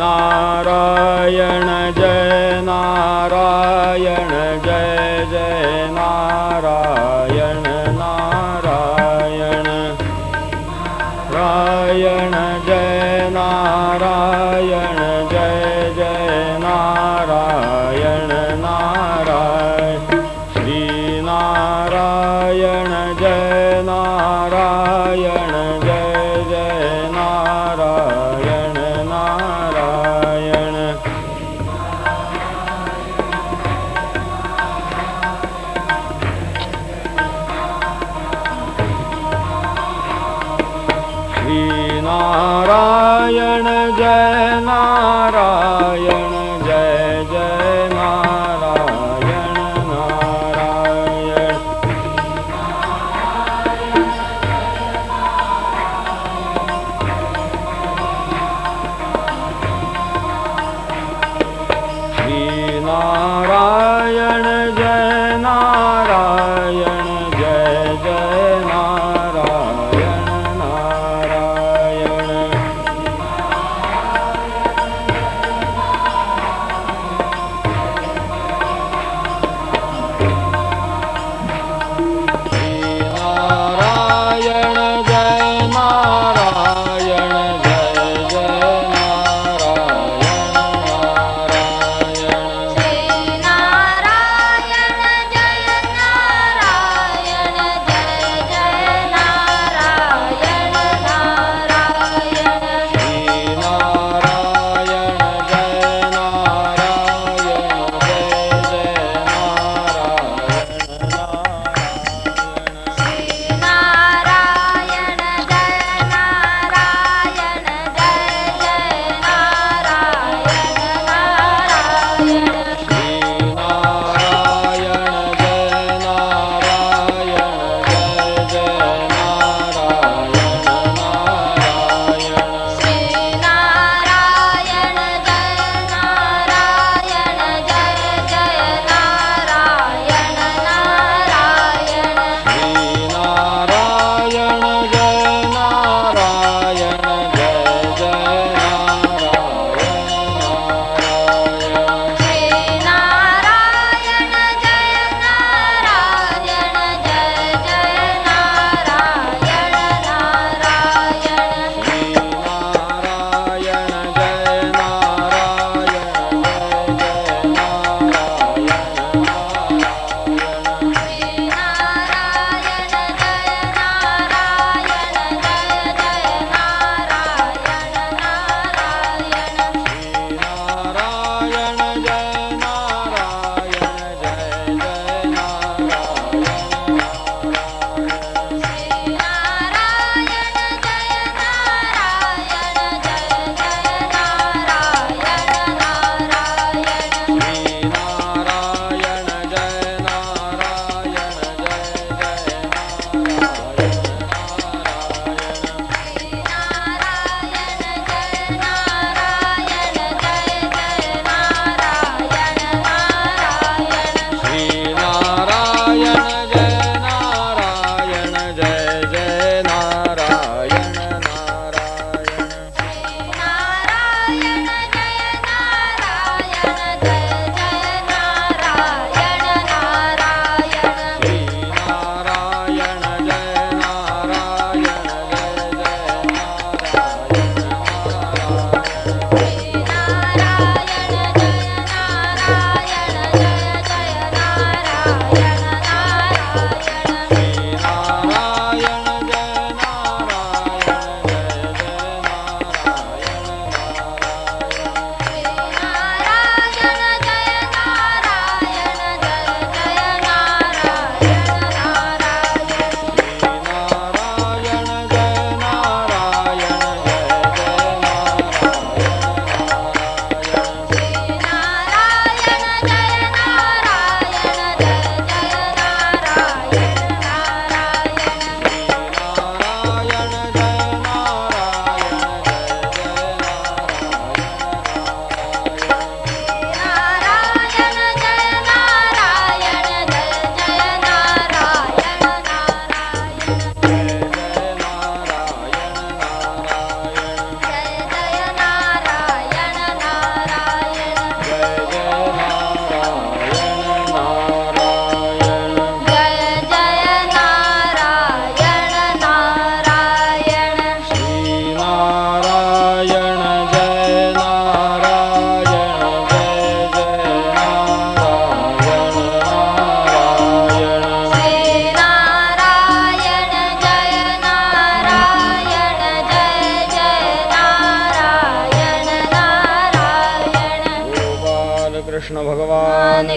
नारायण जय नारायण जय जय नारायण नारायण नारायण जय नारायण जय जय नारायण नारायण श्री नारायण जय नारायण जय जय नारायण नारायण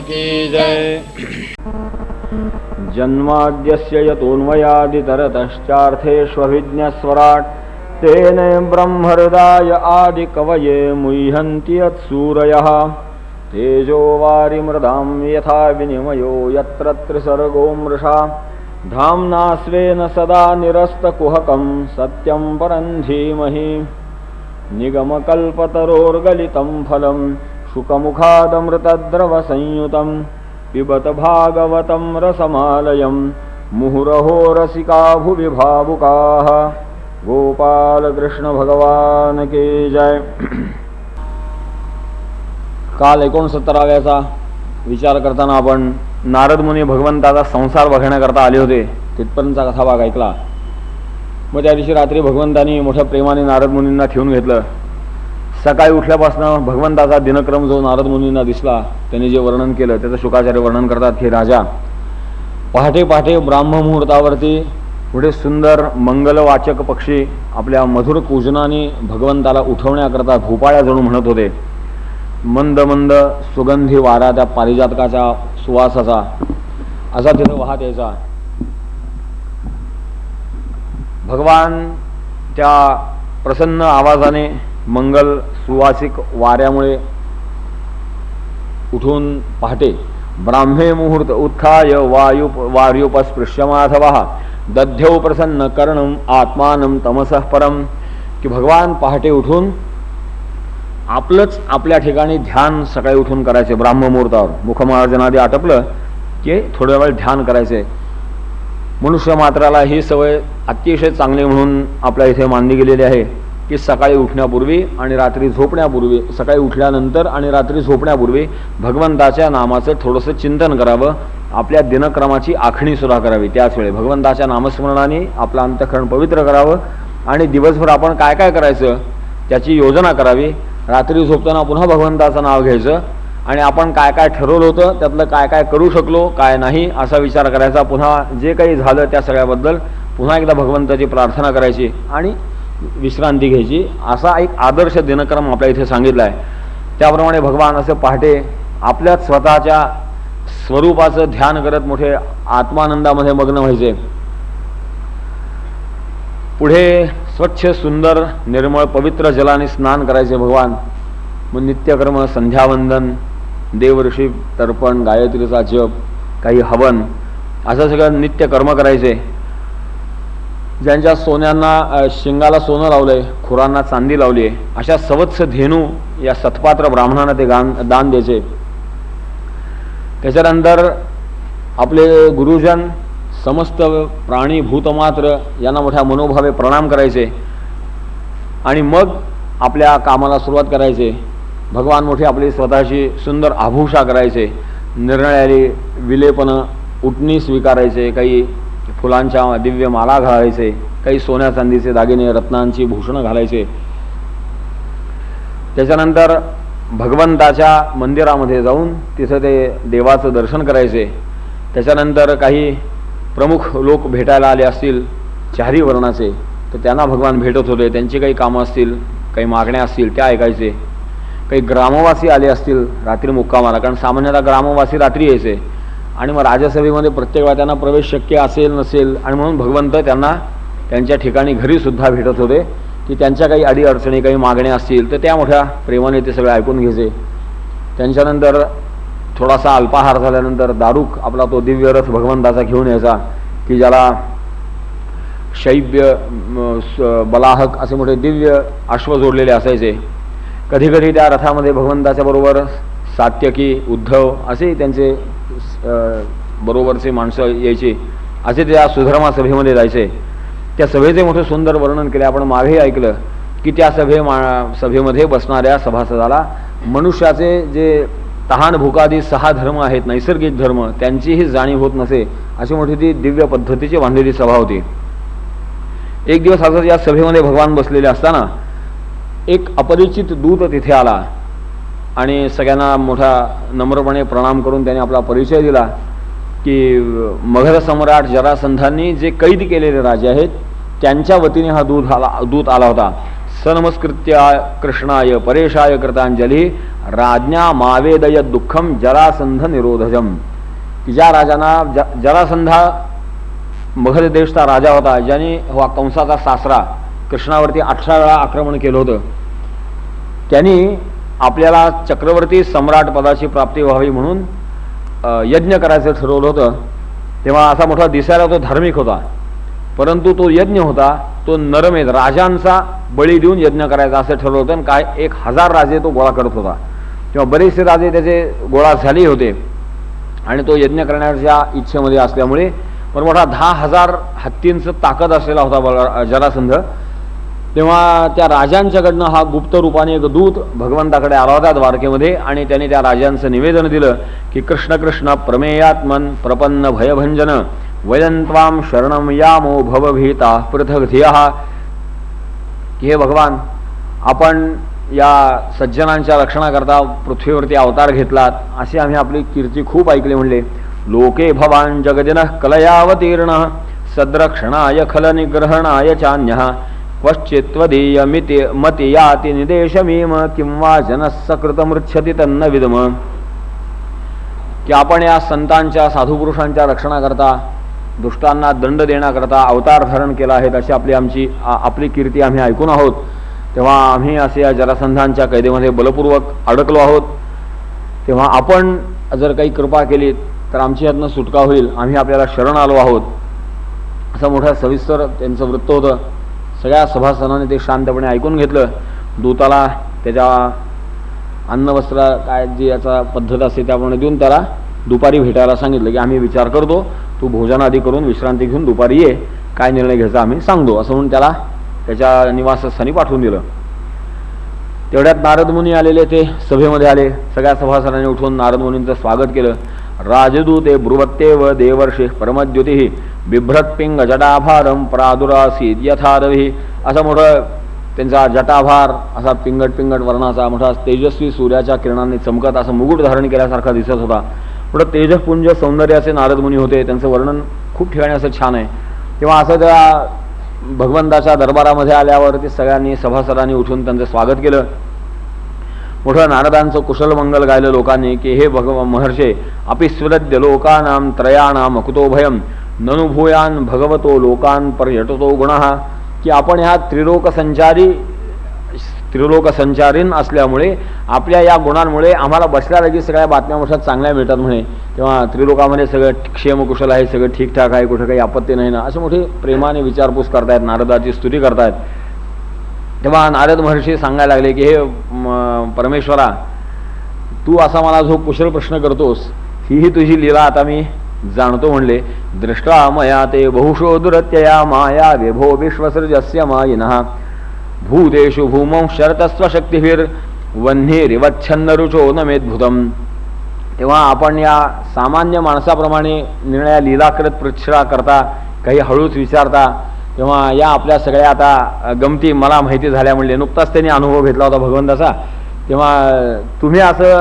की जय। जन्माद्यस्य यतोऽन्वयादितरतश्चार्थेष्वभिज्ञस्वराट् तेने ब्रह्महृदाय आदिकवये मुह्यन्ति यत्सूरयः। तेजो वारिमृदां यथा विनिमयो यत्र त्रिसर्गो मृषा धाम्ना स्वेन सदा निरस्तकुहकं सत्यं परं धीमहि। निगमकल्पतरोर्गलितं फलं शुकमुखादमृतद्रवसंयुतं पिबत भागवतं रसमालयं मुहुरहो रसिका भुवि भावुकाः। गोपाल कृष्ण भगवान की जय। काल 69व्याचा विचार करताना आपण नारद मुनी भगवंताचा संसार बघण्याकरता आले होते, तिथपर्यंतचा कथाभाग ऐकला. मग त्या दिवशी रात्री भगवंतांनी मोठ्या प्रेमाने नारद मुनींना ठेवून घेतलं. सकाळी उठल्यापासून भगवंताचा दिनक्रम जो नारद मुनींना दिसला त्यांनी जे वर्णन केलं त्याचं शुकाचार्य वर्णन करतात की राजा पहाटे पहाटे ब्राह्ममुहूर्तावरती पुढे सुंदर मंगलवाचक पक्षी आपल्या मधुर पूजनाने भगवंताला उठवण्याकरता भोपाळ्या जणू म्हणत होते. मंद मंद सुगंधी वारा त्या पारिजातकाच्या सुवासाचा असा तिथे वाहत यायचा. भगवान त्या प्रसन्न आवाजाने मंगल सुवासिक वाऱ्यामुळे उठून पहाटे ब्राह्मे मुहूर्त उत्थाय वार्युपस्पृश्य माधवः दध्यौ प्रसन्न कर्णम आत्मानं तमसः परम. की भगवान पहाटे उठून आपलंच आपल्या ठिकाणी ध्यान सकाळी उठून करायचे. ब्राह्ममुहूर्तावर मुखमार्जनादी आटपलं की थोड्या वेळ ध्यान करायचे. मनुष्य मात्राला ही सवय अतिशय चांगली म्हणून आपल्या इथे मानली गेलेली आहे की सकाळी उठण्यापूर्वी आणि रात्री झोपण्यापूर्वी, सकाळी उठल्यानंतर आणि रात्री झोपण्यापूर्वी भगवंताच्या नामाचं थोडंसं चिंतन करावं. आपल्या दिनक्रमाची आखणी सुद्धा करावी. त्याच वेळी भगवंताच्या नामस्मरणाने आपलं अंतःकरण पवित्र करावं आणि दिवसभर आपण काय काय करायचं त्याची योजना करावी. रात्री झोपताना पुन्हा भगवंताचं नाव घ्यायचं आणि आपण काय काय ठरवलं होतं त्यातलं काय काय करू शकलो काय नाही असा विचार करायचा. पुन्हा जे काही झालं त्या सगळ्याबद्दल पुन्हा एकदा भगवंताची प्रार्थना करायची आणि विश्रांती घ्यायची. असा एक आदर्श दिनक्रम आपल्या इथे सांगितला आहे. त्याप्रमाणे भगवान असे पहाटे आपल्याच स्वतःच्या स्वरूपाचं ध्यान करत मोठे आत्मानंदामध्ये मग्न व्हायचे. पुढे स्वच्छ सुंदर निर्मळ पवित्र जलाने स्नान करायचे भगवान. मग नित्यकर्म संध्यावंदन, देवऋषी तर्पण, गायत्रीचा जप, काही हवन असं सगळं नित्यकर्म करायचे. ज्यांच्या सोन्यांना शिंगाला सोनं लावलंय, खुरांना चांदी लावली आहे अशा सवत्स धेनू या सत्पात्र ब्राह्मणांना ते दान द्यायचे. त्याच्यानंतर आपले गुरुजन समस्त प्राणी भूतमात्र यांना मोठ्या मनोभावे प्रणाम करायचे आणि मग आपल्या कामाला सुरुवात करायचे. भगवान मोठी आपली स्वतःची सुंदर आभूषा करायचे. निरनिराळी विलेपनं उटणी स्वीकारायचे, काही फुलांच्या दिव्य माला घालायचे, काही सोन्या चांदीचे दागिने रत्नांची भूषणं घालायचे. त्याच्यानंतर भगवंताच्या मंदिरामध्ये जाऊन तिथं ते देवाचं दर्शन करायचे. त्याच्यानंतर काही प्रमुख लोक भेटायला आले असतील चारी वर्णाचे तर त्यांना भगवान भेटत होते. त्यांची काही कामं असतील, काही मागण्या असतील त्या ऐकायचे. काही ग्रामवासी आले असतील रात्री मुक्कामाला, कारण सामान्यतः ग्रामवासी रात्री यायचे आणि मग राजसभेमध्ये प्रत्येक वेळा त्यांना प्रवेश शक्य असेल नसेल आणि म्हणून भगवंत त्यांना त्यांच्या ठिकाणी घरीसुद्धा भेटत होते की त्यांच्या काही अडीअडचणी काही मागण्या असतील तर त्या मोठ्या प्रेमाने ते सगळे ऐकून घ्यायचे. त्यांच्यानंतर थोडासा अल्पाहार झाल्यानंतर दारुक आपला तो दिव्य रथ भगवंताचा घेऊन यायचा की ज्याला शैब्य बलाहक असे मोठे दिव्य अश्व जोडलेले असायचे. कधीकधी त्या रथामध्ये भगवंताच्या बरोबर सात्यकी, उद्धव असे त्यांचे बरोबरचे माणसं यायची. असे त्या सुधर्मा सभेमध्ये जायचे. त्या सभेचे मोठे सुंदर वर्णन केले. आपण मागेही ऐकलं की त्या सभेमध्ये बसणाऱ्या सभासदाला मनुष्याचे जे तहान भुकादी 6 धर्म आहेत, नैसर्गिक धर्म, त्यांचीही जाणीव होत नसे अशी मोठी ती दिव्य पद्धतीची बांधलेली सभा होती. एक दिवस असं या सभेमध्ये भगवान बसलेले असताना एक अपरिचित दूत तिथे आला आणि सगळ्यांना मोठा नम्रपणे प्रणाम करून त्याने आपला परिचय दिला की मगध सम्राट जरासंधांनी जे कैद केलेले राजे आहेत त्यांच्या वतीने हा दूत आला होता. सनमस्कृत्य कृष्णाय परेशाय कृतांजली राज्ञा मावेदय दुःखम जरासंध निरोधजम. की ज्या राजांना जरासंधा मगध देशचा राजा होता, ज्याने कंसाचा सासरा कृष्णावरती 18 वेळा आक्रमण केलं होतं, त्यांनी आपल्याला चक्रवर्ती सम्राट पदाची प्राप्ती व्हावी म्हणून यज्ञ करायचं ठरवलं होतं. तेव्हा असा मोठा दिसायला तो धार्मिक होता, परंतु तो यज्ञ होता तो नरमेध राजांचा बळी देऊन यज्ञ करायचा असं ठरवलं होतं. आणि काय 1000 राजे तो गोळा करत होता. तेव्हा बरेचसे राजे त्याचे गोळा झाले होते आणि तो यज्ञ करण्याच्या इच्छेमध्ये असल्यामुळे पण मोठा 10,000 हत्तींचं ताकद असलेला होता जरासंध. तेव्हा त्या राजांच्याकडनं हा गुप्त रूपाने एक दूत भगवंताकडे आला होता द्वारकेमध्ये आणि त्याने त्या राजांचं निवेदन दिलं की कृष्ण कृष्ण प्रमेयात्मन प्रपन्न भयभंजन वयंत्वाम शरणम यामो भवभीता पृथक धिया. की हे भगवान, आपण या सज्जनांच्या रक्षणाकरता पृथ्वीवरती अवतार घेतलात अशी आम्ही आपली कीर्ती खूप ऐकली. म्हणले लोके भवान जगदिनः कलयावतीर्ण सद्रक्षणाय खलनिग्रहणाय चान्यः क्वचित्वदीय मति याति निदेशमीम किंवा जनसकृतमृच्छति तन्न विदम. की आपण या संतांच्या साधुपुरुषांच्या रक्षणाकरता दुष्टांना दंड देण्याकरता अवतार धारण केला आहे अशी आपली कीर्ती आम्ही ऐकून आहोत. तेव्हा आम्ही असे या जरासंधांच्या कैदेमध्ये बलपूर्वक अडकलो आहोत. तेव्हा आपण जर काही कृपा केली तर आमची यातनं सुटका होईल, आम्ही आपल्याला शरण आलो आहोत असं मोठं सविस्तर त्यांचं वृत्त होतं. सगळ्या सभासदांनी ते शांतपणे ऐकून घेतलं. दूताला त्याच्या अन्नवस्त्र काय जी याचा पद्धत असते त्याप्रमाणे देऊन त्याला दुपारी भेटायला सांगितलं की आम्ही विचार करतो, तू भोजनादी करून विश्रांती घेऊन दुपारी ये, काय निर्णय घ्यायचा आम्ही सांगतो असं म्हणून त्याला त्याच्या निवासस्थानी पाठवून दिलं. तेवढ्यात नारद मुनी आलेले ते सभेमध्ये आले. सगळ्या सभासदांनी उठून नारद मुनींचं स्वागत केलं. राजदूते ब्रुवत्तेव देवर्षी परमद्युती बिभ्रत्पिंग जटाभारम प्रादुरासीद यथारवी. असा मोठा त्यांचा जटाभार असा पिंगट पिंगट वर्णाचा मोठा तेजस्वी सूर्याच्या किरणांनी चमकत असं मुकुट धारण केल्यासारखा दिसत होता. मोठं तेजपुंज सौंदर्याचे नारद मुनी होते. त्यांचं वर्णन खूप ठिकाणी असं छान आहे. तेव्हा असं त्या भगवंताच्या दरबारामध्ये आल्यावर ते सगळ्यांनी सभासदांनी उठून त्यांचं स्वागत केलं. मोठं नारदांचं कुशल मंगल गायलं लोकांनी की हे महर्षे अपि स्वलद्य लोकानां त्रयाणाम अकुतो भयम ननुभूयान भगवतो लोकान पर्यटतो गुणः. की आपण ह्या त्रिलोक संचारीन असल्यामुळे आपल्या या गुणांमुळे आम्हाला बसल्या जागी सगळ्या बातम्या मोठ्या चांगल्या मिळतात म्हणे. तेव्हा त्रिलोकामध्ये सगळं क्षेमकुशल आहे, सगळं ठीकठाक आहे, कुठं काही आपत्ती नाही ना असे मोठे प्रेमाने विचारपूस करतायत, नारदाची स्तुती करतायत. तेव्हा नारद महर्षी सांगायला लागले की हे परमेश्वरा, तू असा मला जो कुशल प्रश्न करतोस ही तुझी लीला आता मी जाणतो. म्हणले दृष्टा मया ते बहुशो दुरत्यया माया विभो विश्वसृजस्य मायिनः भूतेषु भूमौ शरतस्व शक्तिभिर वह्निरिवच्छन्न रुचो न मेद्भुतम. तेव्हा आपण या सामान्य माणसाप्रमाणे निर्णया लीला करत प्रच्छा करता, काही हळूच विचारता. तेव्हा या आपल्या सगळ्या आता गमती मला माहिती झाल्या. म्हणले नुकताच त्यांनी अनुभव घेतला होता भगवंताचा. तेव्हा तुम्ही असं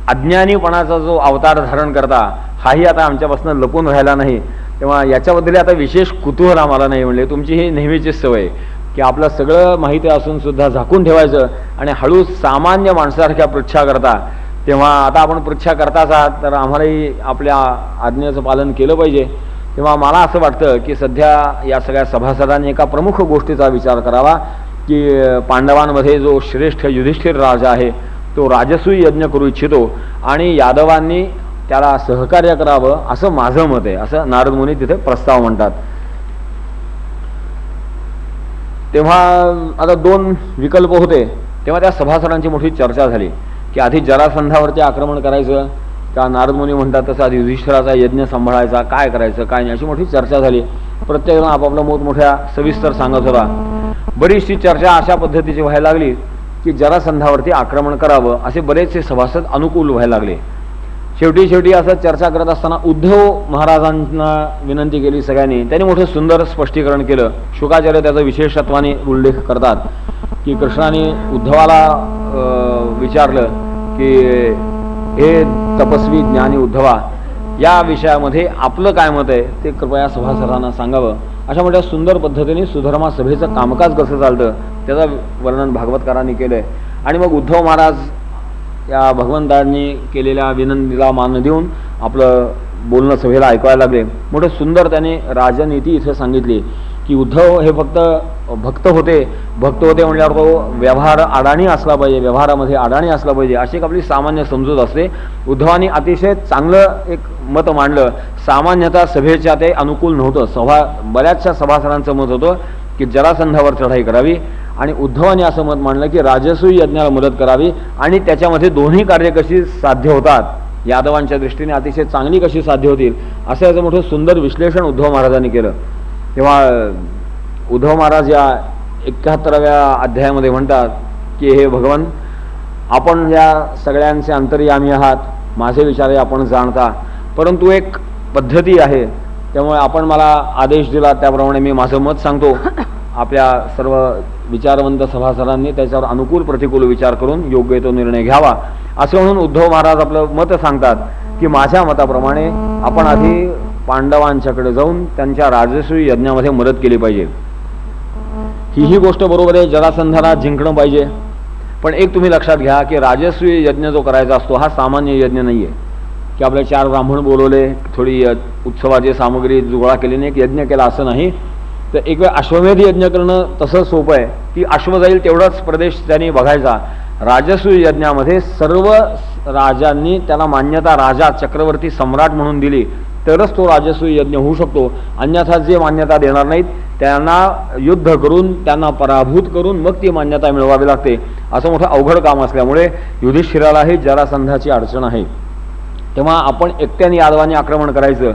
अज्ञानीपणाचा जो अवतार धारण करता हाही आता आमच्यापासून लपून राहिला नाही. तेव्हा याच्याबद्दल आता विशेष कुतूहल आम्हाला नाही. म्हणले तुमची ही नेहमीचीच सवय की आपलं सगळं माहिती असून सुद्धा झाकून ठेवायचं आणि हळूच सामान्य माणसासारख्या पृच्छा करता. तेव्हा आता आपण पृच्छा करताच आहात तर आम्हालाही आपल्या आज्ञेचं पालन केलं पाहिजे. तेव्हा मला असं वाटतं की सध्या या सगळ्या सभासदांनी एका प्रमुख गोष्टीचा विचार करावा की पांडवांमध्ये जो श्रेष्ठ युधिष्ठिर राजा आहे तो राजसूय यज्ञ करू इच्छितो आणि यादवांनी त्याला सहकार्य करावं असं माझं मत आहे, असं नारद मुनी तिथे प्रस्ताव म्हणतात. तेव्हा आता 2 विकल्प होते. तेव्हा त्या सभासदांची मोठी चर्चा झाली की आधी जरासंधावरती आक्रमण करायचं का नारद मुनी म्हणतात तसं आधी युधिष्ठिराचा यज्ञ सांभाळायचा, काय करायचं काय नाही अशी मोठी चर्चा झाली. प्रत्येकजण आपापलं मत मोठ्या सविस्तर सांगत होता. बरीचशी चर्चा अशा पद्धतीची व्हायला लागली की जरासंधावरती आक्रमण करावं असे बरेचसे सभासद अनुकूल व्हायला लागले. शेवटी असं चर्चा करत असताना उद्धव महाराजांना विनंती केली सगळ्यांनी. त्यांनी मोठं सुंदर स्पष्टीकरण केलं. शुकाचार्य त्याचा विशेषत्वाने उल्लेख करतात की कृष्णाने उद्धवाला विचारलं की हे तपस्वी ज्ञानी उद्धवा, या विषयामध्ये आपलं काय मत आहे ते कृपया सभासदांना सांगावं. अशा मोठ्या सुंदर पद्धतीने सुधर्मा सभेचं कामकाज कसं चालतं त्याचं वर्णन भागवतकारांनी केलं आहे. आणि मग उद्धव महाराज या भगवंतांनी केलेल्या विनंतीला मान देऊन आपलं बोलणं सभेला ऐकायला लागले. मोठं सुंदर त्याने राजनीती इथे सांगितली की उद्धव हे फक्त भक्त होते म्हणल्यावर तो व्यवहार अडाणी असला पाहिजे, व्यवहारामध्ये अडाणी असला पाहिजे, अशी एक आपली सामान्य समजूत असते. उद्धवानी अतिशय चांगलं एक मत मांडलं. सामान्यतः सभेच्या ते अनुकूल नव्हतं. बऱ्याचशा सभासदांचं मत होतं की जरासंधावर चढाई करावी, आणि उद्धवाने असं मत मांडलं की राजसूय यज्ञाला मदत करावी, आणि त्याच्यामध्ये दोन्ही कार्य कशी साध्य होतात, यादवांच्या दृष्टीने अतिशय चांगली कशी साध्य होतील, असं याचं मोठं सुंदर विश्लेषण उद्धव महाराजांनी केलं. तेव्हा उद्धव महाराज या 71व्या अध्यायामध्ये म्हणतात की हे भगवान, आपण या सगळ्यांचे अंतर्यामी आहात, माझे विचार आपण जाणता, परंतु एक पद्धती आहे, त्यामुळे आपण मला आदेश दिला त्याप्रमाणे मी माझं मत सांगतो. आपल्या सर्व विचारवंत सभासदांनी त्याच्यावर अनुकूल प्रतिकूल विचार करून योग्य तो निर्णय घ्यावा, असं म्हणून उद्धव महाराज आपलं मत सांगतात की माझ्या मताप्रमाणे आपण आधी पांडवांच्याकडे जाऊन त्यांच्या राजसूय यज्ञामध्ये मदत केली पाहिजे. ही गोष्ट बरोबर आहे, जरासंधाला जिंकणं पाहिजे. पण एक तुम्ही लक्षात घ्या की राजसूय यज्ञ जो करायचा असतो हा सामान्य यज्ञ नाही आहे की आपले 4 ब्राह्मण बोलवले, थोडी उत्सवाची सामग्री जुगळा केली, एक यज्ञ केला असं नाही. तर एक वेळ अश्वमेध यज्ञ करणं तसं सोपं आहे की अश्व जाईल तेवढाच प्रदेश त्यांनी बघायचा. राजसूय यज्ञामध्ये सर्व राजांनी त्याला मान्यता, राजा चक्रवर्ती सम्राट म्हणून दिली तरच तो राजसूय यज्ञ होऊ शकतो. अन्यथा जे मान्यता देणार नाहीत त्यांना युद्ध करून, त्यांना पराभूत करून मग ती मान्यता मिळवावी लागते. असं मोठं अवघड काम असल्यामुळे युधिष्ठिरालाही जरासंधाची अडचण आहे. तेव्हा आपण एकट्याने यादवांनी आक्रमण करायचं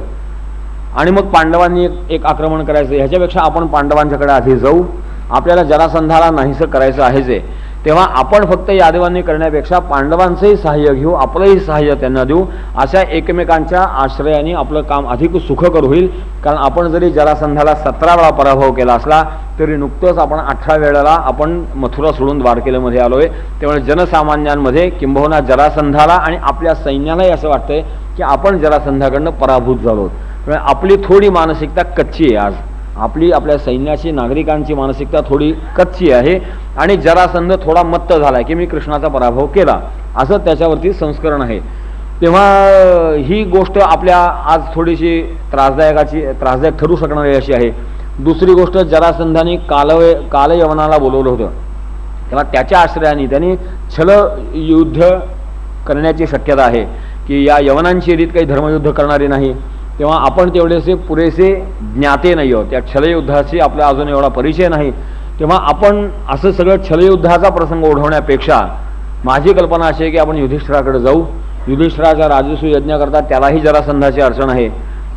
आणि मग पांडवांनी एक आक्रमण करायचं, ह्याच्यापेक्षा आपण पांडवांच्याकडे आधी जाऊ, आपल्याला जरासंधाला नाहीसं करायचं आहेच आहे. तेव्हा आपण फक्त यादवांनी करण्यापेक्षा पांडवांचंही सहाय्य घेऊ, आपलंही सहाय्य त्यांना देऊ, अशा एकमेकांच्या आश्रयाने आपलं काम अधिक सुखकर होईल. कारण आपण जरी जरासंधाला 17 वेळा पराभव केला असला तरी नुकतंच आपण 18 वेळेला आपण मथुरा सोडून द्वारकेमध्ये आलोय. त्यामुळे जनसामान्यांमध्ये किंबहुना जरासंधाला आणि आपल्या सैन्यालाही असं वाटतंय की आपण जरासंधाकडनं पराभूत झालो. त्यामुळे आपली थोडी मानसिकता कच्ची आहे. आज आपल्या सैन्याची, नागरिकांची मानसिकता थोडी कच्ची आहे आणि जरासंध थोडा मत्त झाला की मी कृष्णाचा पराभव केला, असं त्याच्यावरती संस्करण आहे. तेव्हा ही गोष्ट आपल्या आज थोडीशी त्रासदायक ठरू शकणारी अशी आहे. दुसरी गोष्ट, जरासंधाने कालयवनाला बोलवलं होतं, तेव्हा त्याच्या आश्रयाने त्यांनी छलयुद्ध करण्याची शक्यता आहे की या यवनांची रीत काही धर्मयुद्ध करणारी नाही. तेव्हा आपण तेवढेसे पुरेसे ज्ञाते नाही आहोत, त्या छलयुद्धाची आपला अजून एवढा परिचय नाही. तेव्हा आपण असं सगळं छलयुद्धाचा प्रसंग ओढवण्यापेक्षा माझी कल्पना अशी आहे की आपण युधिष्ठिराकडे जाऊ. युधिष्ठिराच्या राजसूय यज्ञ करतात, त्यालाही जरासंधाची अडचण आहे.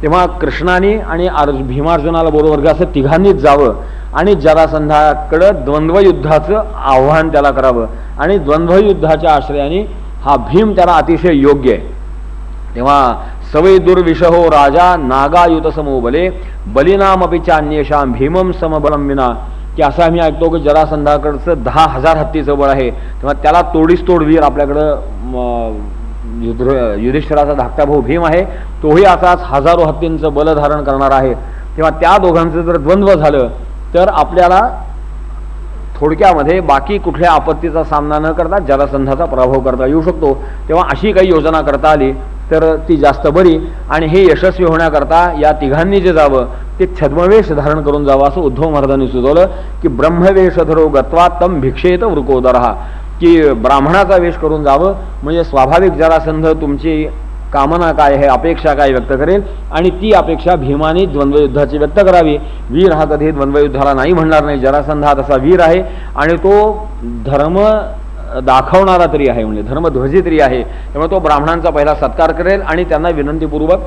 तेव्हा कृष्णाने आणि भीमार्जुनाला बरोबर घ्या, असं तिघांनीच जावं आणि जरासंधाकडं द्वंद्वयुद्धाचं आव्हान त्याला करावं आणि द्वंद्वयुद्धाच्या आश्रयाने हा भीम त्याला अतिशय योग्य आहे. तेव्हा सवै दुर्विषहो राजा नागायुत समोबले बलिनामपि चान्येषां भीमम समबलम विना, की असं आम्ही ऐकतो की जरासंधाकडचं 10,000 हत्तीचं बळ आहे. तेव्हा त्याला तोडीस तोड वीर आपल्याकडं युधिष्ठिराचा धाकटा भाऊ भीम आहे, तोही असाच हजारो हत्तींचं बल धारण करणार आहे. तेव्हा त्या दोघांचं जर द्वंद्व झालं तर आपल्याला थोडक्यामध्ये बाकी कुठल्या आपत्तीचा सामना न करता जरासंधाचा पराभव करता येऊ शकतो. तेव्हा अशी काही योजना करता आली तर ती जास्त बरी. आणि हे यशस्वी होण्याकरता या तिघांनी जे जावं ते छद्मवेश धारण करून जावं, असं उद्धव महाराजांनी सुचवलं की ब्रह्मवेश धरो गत्वा तम भिक्षेत वृकोदरहा, की ब्राह्मणाचा वेश करून जावं म्हणजे स्वाभाविक जरासंध तुमची कामना काय आहे, अपेक्षा काय व्यक्त करेल आणि ती अपेक्षा भीमाने द्वंद्वयुद्धाची व्यक्त करावी. वीर हा कधी द्वंद्वयुद्धाला नाही म्हणणार नाही, जरासंध हा तसा वीर आहे आणि तो धर्म दाखवणारा तरी आहे, म्हणजे धर्मध्वजी तरी आहे. त्यामुळे तो ब्राह्मणांचा पहिला सत्कार करेल आणि त्यांना विनंतीपूर्वक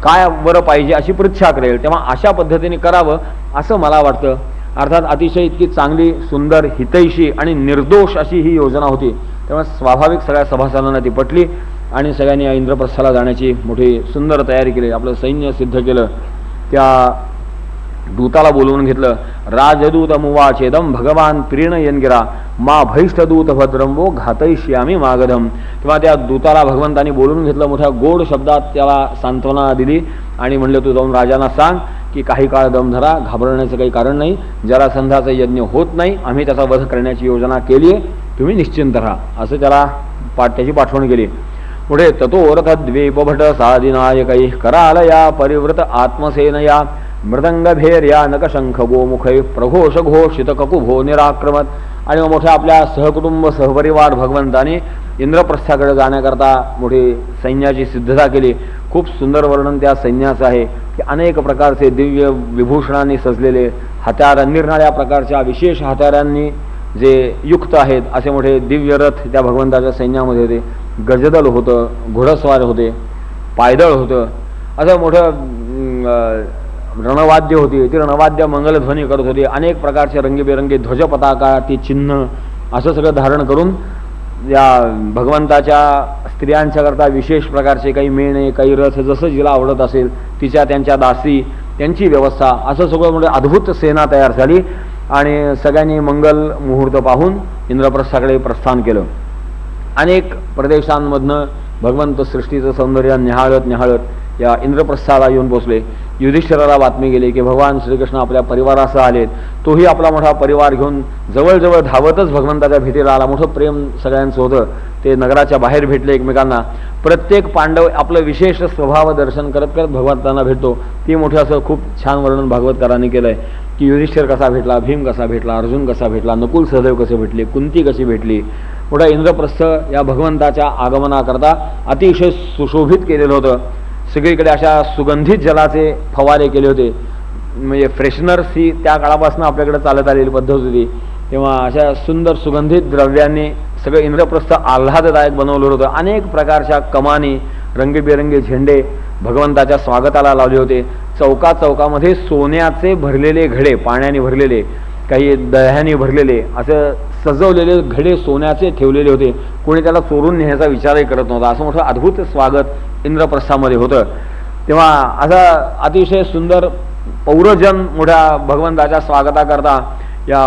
काय बरं पाहिजे अशी पृच्छा करेल. तेव्हा अशा पद्धतीने करावं असं मला वाटतं. अर्थात अतिशय इतकी चांगली, सुंदर, हितैषी आणि निर्दोष अशी ही योजना होती. तेव्हा स्वाभाविक सगळ्या सभासदांना ती पटली आणि सगळ्यांनी या इंद्रप्रस्थाला जाण्याची मोठी सुंदर तयारी केली. आपलं सैन्य सिद्ध केलं. त्या दूताला बोलवून घेतलं. राजदूत मुवाचेदम भगवान प्रीणयनगिरा मा भैष्टदूत भद्रम वो घातयिष्यामी मागधम. तेव्हा त्या दूताला भगवंतानी बोलवून घेतलं, मोठ्या गोड शब्दात त्याला सांत्वना दिली आणि म्हणलं तू जाऊन राजांना सांग की काही काळ दम धरा, घाबरण्याचं काही कारण नाही, जरासंधाचा यज्ञ होत नाही, आम्ही त्याचा वध करण्याची योजना केली आहे, तुम्ही निश्चिंत राहा, असं त्याला त्याची पाठवण केली. पुढे ततोरथ द्वीपभट साधिनायकै करालया परिवृत आत्मसेनया मृदंगभेर्या नकशंख गोमुखै प्रघोष घोषित ककुभो निराक्रमत. आणि मग मोठ्या आपल्या सहकुटुंब सहपरिवार भगवंताने इंद्रप्रस्थाकडे जाण्याकरता मोठी सैन्याची सिद्धता केली. खूप सुंदर वर्णन त्या सैन्याचं आहे की अनेक प्रकारचे दिव्य विभूषणांनी सजलेले हत्यार, निरनिराळ्या प्रकारच्या विशेष हत्यारांनी जे युक्त आहेत असे मोठे दिव्य रथ त्या भगवंताच्या सैन्यामध्ये होते. गजदल होतं, घोडस्वार होते, पायदळ होतं, असं मोठं रणवाद्य होती. ती रणवाद्य मंगलध्वनी करत होती. अनेक प्रकारचे रंगीबेरंगी ध्वजपताका, ती चिन्ह असं सगळं धारण करून या भगवंताच्या स्त्रियांच्याकरता विशेष प्रकारचे काही मेणे, काही रथ, जसं जिला आवडत असेल तिच्या त्यांच्या दासी, त्यांची व्यवस्था, असं सगळं म्हणजे अद्भुत सेना तयार झाली. आणि सगळ्यांनी मंगल मुहूर्त पाहून इंद्रप्रस्थाकडे प्रस्थान केलं. अनेक प्रदेशांमधनं भगवंत सृष्टीचं सौंदर्य निहाळत या इंद्रप्रस्थाला येऊन पोचले. युधिष्ठिराला बातमी गेली की भगवान श्रीकृष्ण आपल्या परिवारासह आलेत. तोही आपला मोठा परिवार घेऊन जवळजवळ धावतच भगवंताच्या भेटीला आला. मोठं प्रेम सगळ्यांचं होतं. ते नगराच्या बाहेर भेटले एकमेकांना. प्रत्येक पांडव आपलं विशेष स्वभाव दर्शन करत करत भगवंतांना भेटतो. ती मोठं असं खूप छान वर्णन भागवतकारांनी केलं आहे की युधिष्ठिर कसा भेटला, भीम कसा भेटला, अर्जुन कसा भेटला, नकुल सहदेव कसे भेटले, कुंती कशी भेटली. मोठा इंद्रप्रस्थ या भगवंताच्या आगमनाकरता अतिशय सुशोभित केलेलं होतं. सगळीकडे अशा सुगंधित जलाचे फवारे केले होते. म्हणजे फ्रेशनर्स ही त्या काळापासून आपल्याकडे चालत आलेली पद्धत होती. तेव्हा अशा सुंदर सुगंधित द्रव्यांनी सगळं इंद्रप्रस्थ आल्हाददायक बनवलं होतं. अनेक प्रकारच्या कमानी, रंगीबेरंगी झेंडे भगवंताच्या स्वागताला लावले होते. चौकामध्ये सोन्याचे भरलेले घडे, पाण्याने भरलेले, काही दह्याने भरलेले, असं सजवलेले घडे सोन्याचे ठेवलेले होते. कोणी त्याला चोरून नेण्याचा विचारही करत नव्हता. असं मोठं अद्भुत स्वागत इंद्रप्रस्थामध्ये होतं. तेव्हा असा अतिशय सुंदर पौरजन मोठ्या भगवंताच्या स्वागताकरता, या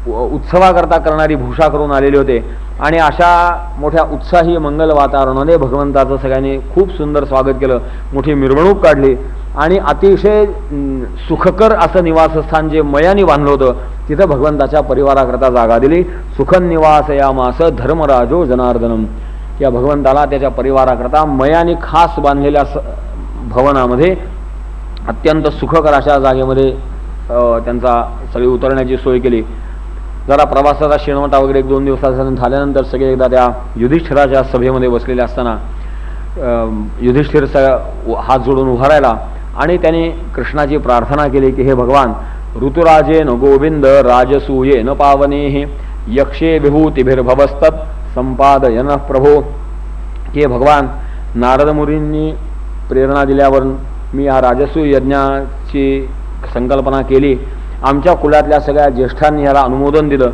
उत्सवाकरता करणारी भूषा करून आलेले होते. आणि अशा मोठ्या उत्साही मंगल वातावरणामध्ये भगवंताचं सगळ्यांनी खूप सुंदर स्वागत केलं. मोठी मिरवणूक काढली आणि अतिशय सुखकर असं निवासस्थान जे मयानी बांधलं होतं तिथं भगवंताच्या परिवाराकरता जागा दिली. सुखन निवास या मास धर्मराजो जनार्दनम. या भगवंताला त्याच्या परिवाराकरता मयानी खास बांधलेल्या भवनामध्ये अत्यंत सुखकर अशा जागेमध्ये त्यांचा सगळी उतरण्याची सोय केली. जरा प्रवासाचा शेणवटा वगैरे 1-2 दिवसाचा झाल्यानंतर सगळे एकदा त्या युधिष्ठिराच्या सभेमध्ये बसलेले असताना युधिष्ठिर हात जोडून उभा राहिला आणि त्याने कृष्णाची प्रार्थना केली की हे भगवान, ऋतुराजेन गोविंद राजसूयेन पावनेः यक्षे विभूतिभिर्भवस्तत् संपादयन प्रभो. की भगवान, नारद मुनींनी प्रेरणा दिल्यावर मी या राजसूय यज्ञाची संकल्पना केली. आमच्या कुलातल्या सगळ्या ज्येष्ठांनी याला अनुमोदन दिलं,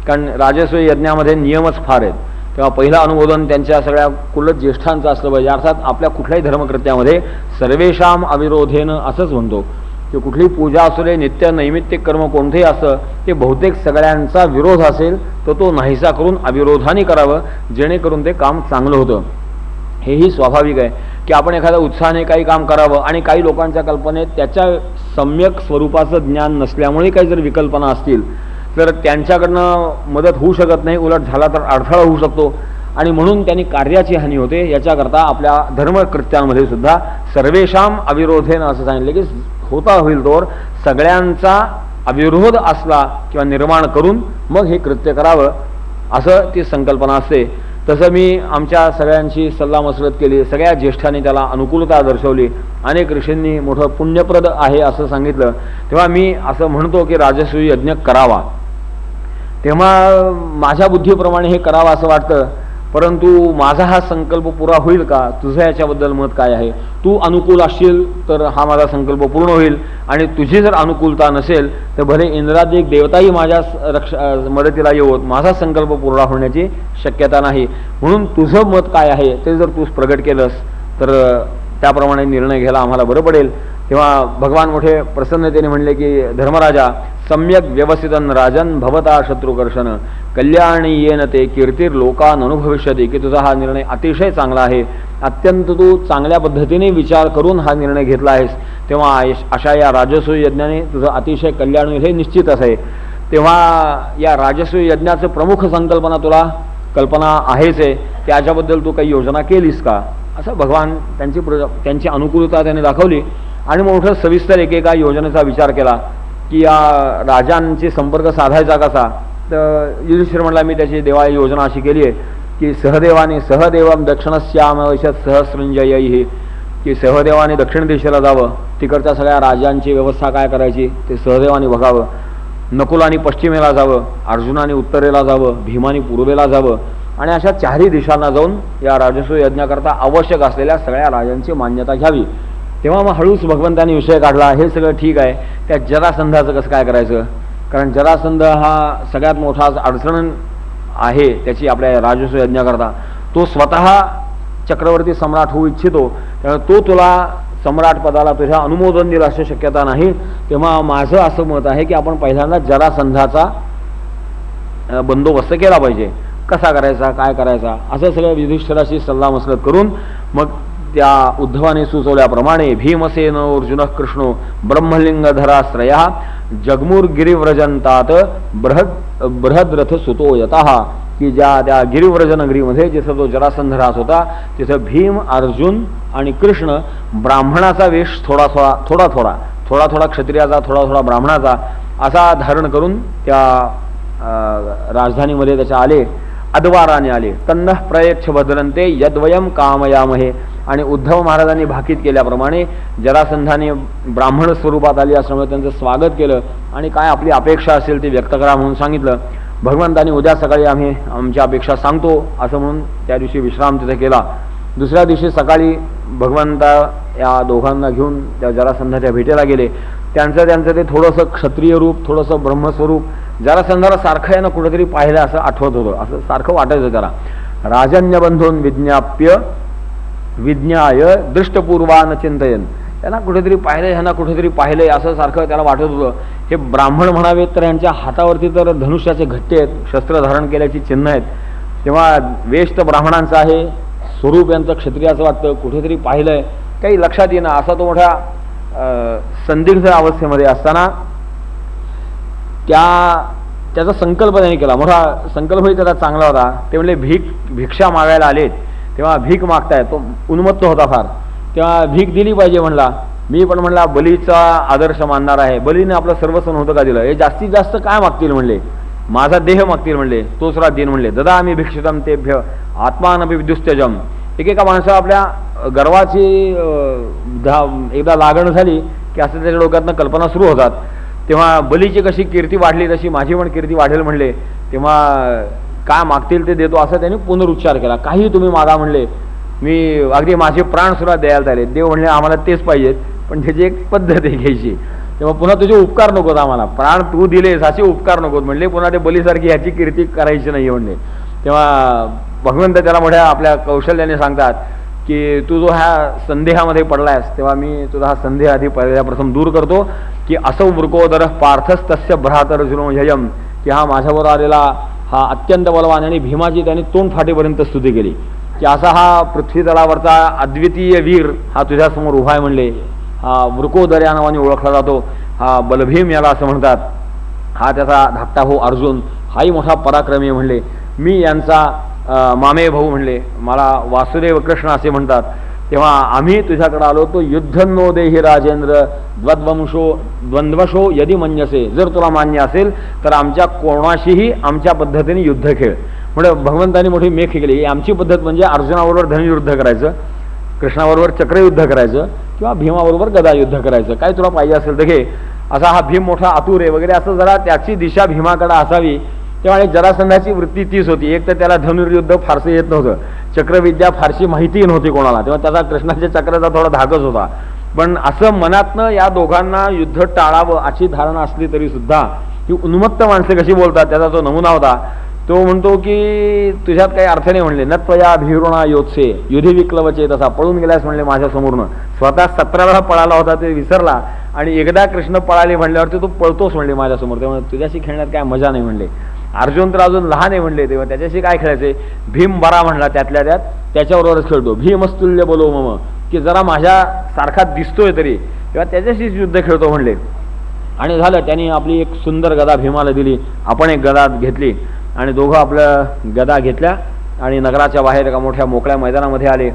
कारण राजसूय यज्ञामध्ये नियमच फार आहेत. तेव्हा पहिलं अनुमोदन त्यांच्या सगळ्या कुलत ज्येष्ठांचं असलं पाहिजे. अर्थात आपल्या कुठल्याही धर्मकृत्यामध्ये सर्वेषाम अविरोधेनं असंच म्हणतो की कुठली पूजा असू दे, नित्य नैमित्तिक कर्म कोणतेही असं, ते बहुतेक सगळ्यांचा विरोध असेल तर तो नाहीसा करून अविरोधाने करावं, जेणेकरून ते काम चांगलं होतं. हेही स्वाभाविक आहे की आपण एखाद्या उत्साहाने काही काम करावं आणि काही लोकांच्या कल्पनेत त्याच्या सम्यक स्वरूपाचं ज्ञान नसल्यामुळे काही जर विकल्पना असतील तर त्यांच्याकडनं मदत होऊ शकत नाही, उलट झाला तर अडथळा होऊ शकतो. आणि म्हणून त्यांनी कार्याची हानी होते. याच्याकरता आपल्या धर्मकृत्यांमध्ये सुद्धा सर्वेषाम अविरोधेनं असं सांगितलं की होता होईल तोवर सगळ्यांचा अविरोध असला किंवा निर्माण करून मग हे कृत्य करावं, असं ती संकल्पना असते. तसं मी आमच्या सगळ्यांची सल्लामसलत केली. सगळ्या ज्येष्ठांनी त्याला अनुकूलता दर्शवली. अनेक ऋषींनी मोठं पुण्यप्रद आहे असं सांगितलं. तेव्हा मी असं म्हणतो की राजसूय यज्ञ करावा. तेव्हा माझ्या बुद्धीप्रमाणे हे करावं असं वाटतं, परंतु माझा हा संकल्प पुरा होईल का, तुझं याच्याबद्दल मत काय आहे? तू अनुकूल असशील तर हा माझा संकल्प पूर्ण होईल, आणि तुझी जर अनुकूलता नसेल तर भले इंद्रादिक देवताही माझ्या मदतीला येवोत, माझा संकल्प पूर्ण होण्याची शक्यता नाही. म्हणून तुझं मत काय आहे ते जर तूच प्रगट केलंस तर त्याप्रमाणे निर्णय घ्यायला आम्हाला बरं पडेल. तेव्हा भगवान मोठे प्रसन्नतेने म्हणले की धर्मराजा, सम्यक व्यवस्थितन राजन भवता शत्रुकर्षण कल्याणी येन ते कीर्तीर लोकान अनुभविष्यती. की तुझा हा निर्णय अतिशय चांगला आहे, अत्यंत तू चांगल्या पद्धतीने विचार करून हा निर्णय घेतला आहेस. तेव्हा अशा या राजसूय यज्ञाने तुझं अतिशय कल्याण होईल हे निश्चितच आहे. तेव्हा या राजसूय यज्ञाचं प्रमुख संकल्पना तुला कल्पना आहेच आहे, त्याच्याबद्दल तू काही योजना केलीस का, असं भगवान त्यांची अनुकूलता त्याने दाखवली आणि मोठं सविस्तर एकेका योजनेचा विचार केला की या राजांची संपर्क साधायचा कसा. तर युधिष्ठिर म्हणला मी त्याची देवा योजना अशी केली आहे की सहदेवम दक्षिणस्यामवशत सहस्रंजयी, की सहदेवाने दक्षिण दिशेला जावं, तिकडच्या सगळ्या राजांची व्यवस्था काय करायची ते सहदेवाने बघावं, नकुलाने पश्चिमेला जावं, अर्जुनाने उत्तरेला जावं, भीमाने पूर्वेला जावं आणि अशा चारही दिशांना जाऊन या राजसूय यज्ञाकरता आवश्यक असलेल्या सगळ्या राजांची मान्यता घ्यावी. तेव्हा मग हळूच भगवंतांनी विषय काढला, हे सगळं ठीक आहे, त्या जरासंधाचं कसं काय करायचं, कारण जरासंध हा सगळ्यात मोठा अडचण आहे त्याची आपल्या राजसूय यज्ञाकरता. तो स्वतः चक्रवर्ती सम्राट होऊ इच्छितो, त्यामुळे तो तुला सम्राट पदाला तुझ्या अनुमोदन दिलं अशी शक्यता नाही. तेव्हा माझं असं मत आहे की आपण पहिल्यांदा जरासंधाचा बंदोबस्त केला पाहिजे, कसा करायचा काय करायचा असं सगळं युधिष्ठिराशी सल्लामसलत करून मग त्या उद्धवाने सुचवल्याप्रमाणे भीमसेन अर्जुन कृष्णो ब्रह्मलिंगधराश्रया जगमूर गिरिव्रजंतात बृहद्रथ सुतो यतः, की ज्या त्या गिरिव्रज नगरीमध्ये जिथं तो जरासंध राहत होता तिथं भीम अर्जुन आणि कृष्ण ब्राह्मणाचा वेश थोडा क्षत्रियाचा थोडा ब्राह्मणाचा असा धारण करून त्या राजधानीमध्ये त्याच्या आले, अद्वाराने आले. तन्नः प्रयच्छ भद्रंते यद्वयम कामयामहे, आणि उद्धव महाराजांनी भाकीत केल्याप्रमाणे जरासंधाने ब्राह्मण स्वरूपात आली असल्यामुळे त्यांचं स्वागत केलं आणि काय आपली अपेक्षा असेल ती व्यक्त करा म्हणून सांगितलं. भगवंतांनी उद्या सकाळी आम्ही आमच्या अपेक्षा सांगतो असं म्हणून त्या दिवशी विश्राम तिथे केला. दुसऱ्या दिवशी सकाळी भगवंता या दोघांना घेऊन त्या जरासंधाच्या भेटीला गेले. त्यांचं ते थोडंसं क्षत्रिय रूप, थोडंसं ब्रह्मस्वरूप जरासंधाला सारखं यानं कुठेतरी पाहिलं असं आठवत होतं, असं सारखं वाटायचं त्याला. राजन्यबंधून विज्ञाय दृष्टपूर्वान चिंतयन, त्यांना कुठेतरी पाहिलं, ह्यांना कुठेतरी पाहिलंय असं सारखं त्याला वाटत होतं. हे ब्राह्मण म्हणावेत तर यांच्या हातावरती तर धनुष्याचे घट्टे आहेत, शस्त्र धारण केल्याची चिन्ह आहेत. तेव्हा वेश तर ब्राह्मणांचा आहे, स्वरूप यांचं क्षत्रियाचं वाटतं, कुठेतरी पाहिलंय, काही लक्षात येणं. असा तो मोठ्या संदिग्ध अवस्थेमध्ये असताना त्याचा संकल्प त्यांनी केला. मोठा संकल्पही त्याचा चांगला होता. ते म्हणले भिक्षा मागायला आलेत, तेव्हा भीक मागताय. तो उन्मत्त होता फार, तेव्हा भीक दिली पाहिजे म्हणला. मी पण म्हणला बलीचा आदर्श मानणार आहे, बलीने आपलं सर्वस्व नव्हतं का दिलं, हे जास्तीत जास्त काय मागतील म्हणले, माझा देह मागतील म्हणले, तोच रात दिन म्हणले. ददा आम्ही भिक्षितम तेभ्य आत्मानपि विदुस्त्यजम. एकेका माणसाला आपल्या गर्वाची एकदा लागण झाली की असं त्याच्या डोक्यातनं कल्पना सुरू होतात. तेव्हा बलीची कशी कीर्ती वाढली तशी माझी पण कीर्ती वाढेल म्हणले. तेव्हा काय मागतील ते देतो असं त्यांनी पुनरुच्चार केला. काही तुम्ही मागा म्हणले, मी अगदी माझे प्राण सुद्धा द्यायला आले. देव म्हणले आम्हाला तेच पाहिजेत, पण त्याची एक पद्धत आहे घ्यायची. तेव्हा पुन्हा तुझे उपकार नकोत आम्हाला, प्राण तू दिलेस असे उपकार नकोत म्हणले, पुन्हा ते बलीसारखी ह्याची कीर्ती करायची नाही म्हणले. तेव्हा भगवंत त्याला मोठ्या आपल्या कौशल्याने सांगतात की तू जो ह्या संदेहामध्ये पडलायस, तेव्हा मी तुझा हा संदेह आधी प्रथम दूर करतो की असौ वृकोदर पार्थस तस्य भ्रातर्जुनो ह्ययम, की हा माझ्यावर आलेला हा अत्यंत बलवान, आणि भीमाची त्यांनी तोंड फाटेपर्यंत स्तुती केली की असा हा पृथ्वी तलावरचा अद्वितीय वीर हा तुझ्यासमोर उभा आहे म्हणले. हा वृकोदर या नावाने ओळखला जातो, हा बलभीम याला असं म्हणतात. हा त्याचा धाकटा भाऊ अर्जुन हाही मोठा पराक्रमी म्हणले. मी यांचा मामे भाऊ म्हणले, मला वासुदेव कृष्ण असे म्हणतात. तेव्हा आम्ही तुझ्याकडे आलो तो युद्धन्नो देहि राजेंद्र द्वंद्वशो यदि मन्यसे, जर तुला मान्य असेल तर आमच्या कोणाशीही आमच्या पद्धतीने युद्ध खेळ. म्हणजे भगवंतांनी मोठी मेख केली. आमची पद्धत म्हणजे अर्जुनाबरोबर धनुयुद्ध करायचं, कृष्णाबरोबर चक्रयुद्ध करायचं किंवा भीमाबरोबर गदायुद्ध करायचं, काय तुला पाहिजे असेल तर घे. असा हा भीम मोठा आतुर आहे वगैरे असं जरा त्याची दिशा भीमाकडे असावी. तेव्हा जरासंधाची वृत्ती तीच होती. एक तर त्याला धनुर्युद्ध फारसं येत नव्हतं, चक्रविद्या फारशी माहिती नव्हती कोणाला, तेव्हा त्याचा कृष्णाच्या चक्राचा थोडा धाकच होता. पण असं मनातनं या दोघांना युद्ध टाळावं अशी धारणा असली तरी सुद्धा ही उन्मत्त माणसे कशी बोलतात त्याचा तो नमुना होता. तो म्हणतो की तुझ्यात काही अर्थ नाही म्हणले, न त्वया भीरुणा योत्से युधी विक्लवचे, तसा पळून गेल्यास म्हणले माझ्या समोरनं. स्वतः 17 वेळा पळाला होता ते विसरला, आणि एकदा कृष्ण पळाले म्हणल्यावरती तू पळतोस म्हणले माझ्यासमोर, तेव्हा तुझ्याशी खेळण्यात काय मजा नाही म्हणले. अर्जुन तर अजून लहान आहे म्हणले, तेव्हा त्याच्याशी काय खेळायचे. भीम बरा म्हणला त्यातल्या त्यात त्याच्याबरोबरच खेळतो. भीमस्तुल्य बोलो मम, की जरा माझ्या सारखा दिसतोय तरी किंवा त्याच्याशीच युद्ध खेळतो म्हणले. आणि झालं, त्यांनी आपली एक सुंदर गदा भीमाला दिली, आपण एक गदा घेतली आणि दोघं आपल्या गदा घेतल्या आणि नगराच्या बाहेर एका मोठ्या मोकळ्या मैदानामध्ये आले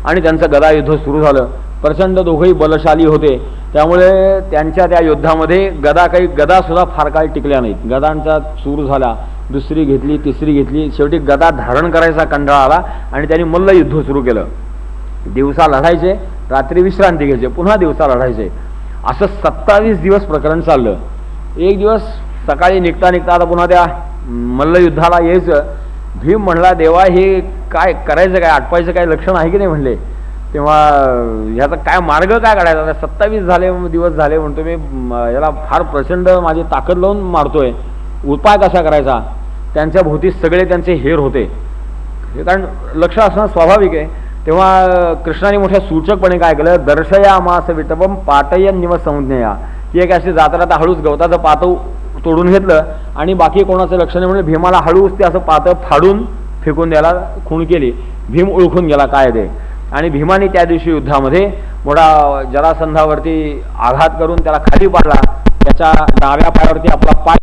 आणि त्यांचं गदा युद्ध सुरू झालं. प्रचंड दोघंही बलशाली होते, त्यामुळे त्यांच्या त्या युद्धामध्ये गदासुद्धा फार काळ टिकल्या नाहीत. गदांचा सूर झाला, दुसरी घेतली, तिसरी घेतली, शेवटी गदा धारण करायचा कंटाळा आला आणि त्यांनी मल्ल युद्ध सुरू केलं. दिवसा लढायचे, रात्री विश्रांती घ्यायचे, पुन्हा दिवसा लढायचे. असं 27 दिवस प्रकरण चाललं. एक दिवस सकाळी निघता आता पुन्हा त्या मल्लयुद्धाला यायचं. भीम म्हणला, देवा हे काय करायचं, काय आटपायचं काय लक्षण आहे की नाही म्हणले. तेव्हा ह्याचा काय मार्ग काय काढायचा. 27 दिवस झाले म्हणतो मी याला फार प्रचंड माझी ताकद लावून मारतोय, उपाय कसा करायचा. त्यांच्या भोवती सगळे त्यांचे हेर होते, हे कारण लक्ष असणं स्वाभाविक आहे. तेव्हा कृष्णाने मोठ्या सूचकपणे काय केलं, दर्शया मास विटपम पाटयन निव संज्ञया, की एक अशी जाता हळूच गवताचं पातव तोडून घेतलं आणि बाकी कोणाचं लक्ष नाही म्हणून भीमाला हळूच ते असं पातळ फाडून फेकून द्यायला खूण केली. भीम ओळखून गेला काय ते, आणि भीमाने त्या दिवशी युद्धामध्ये मोठा जरासंधावरती आघात करून त्याला खाली पाडला. त्याच्या डाव्या पायावरती आपला पाय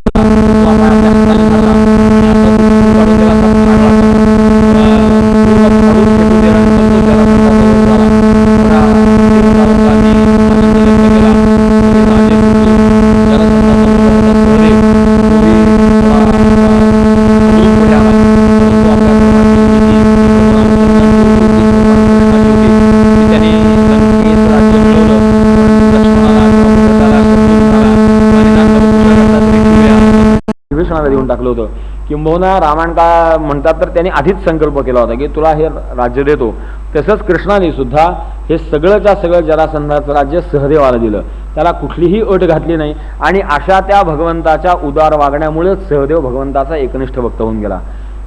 देऊन टाकलं होतं. किंबहुना रामायण का म्हणतात तर त्यांनी आधीच संकल्प केला होता की तुला हे राज्य देतो. तसंच कृष्णाने सुद्धा हे सगळंच्या सगळं जरासंधाचं राज्य सहदेवाला दिलं, त्याला कुठलीही अट घातली नाही. आणि अशा त्या भगवंताच्या उदार वागण्यामुळेच सहदेव भगवंताचा एकनिष्ठ भक्त होऊन गेला,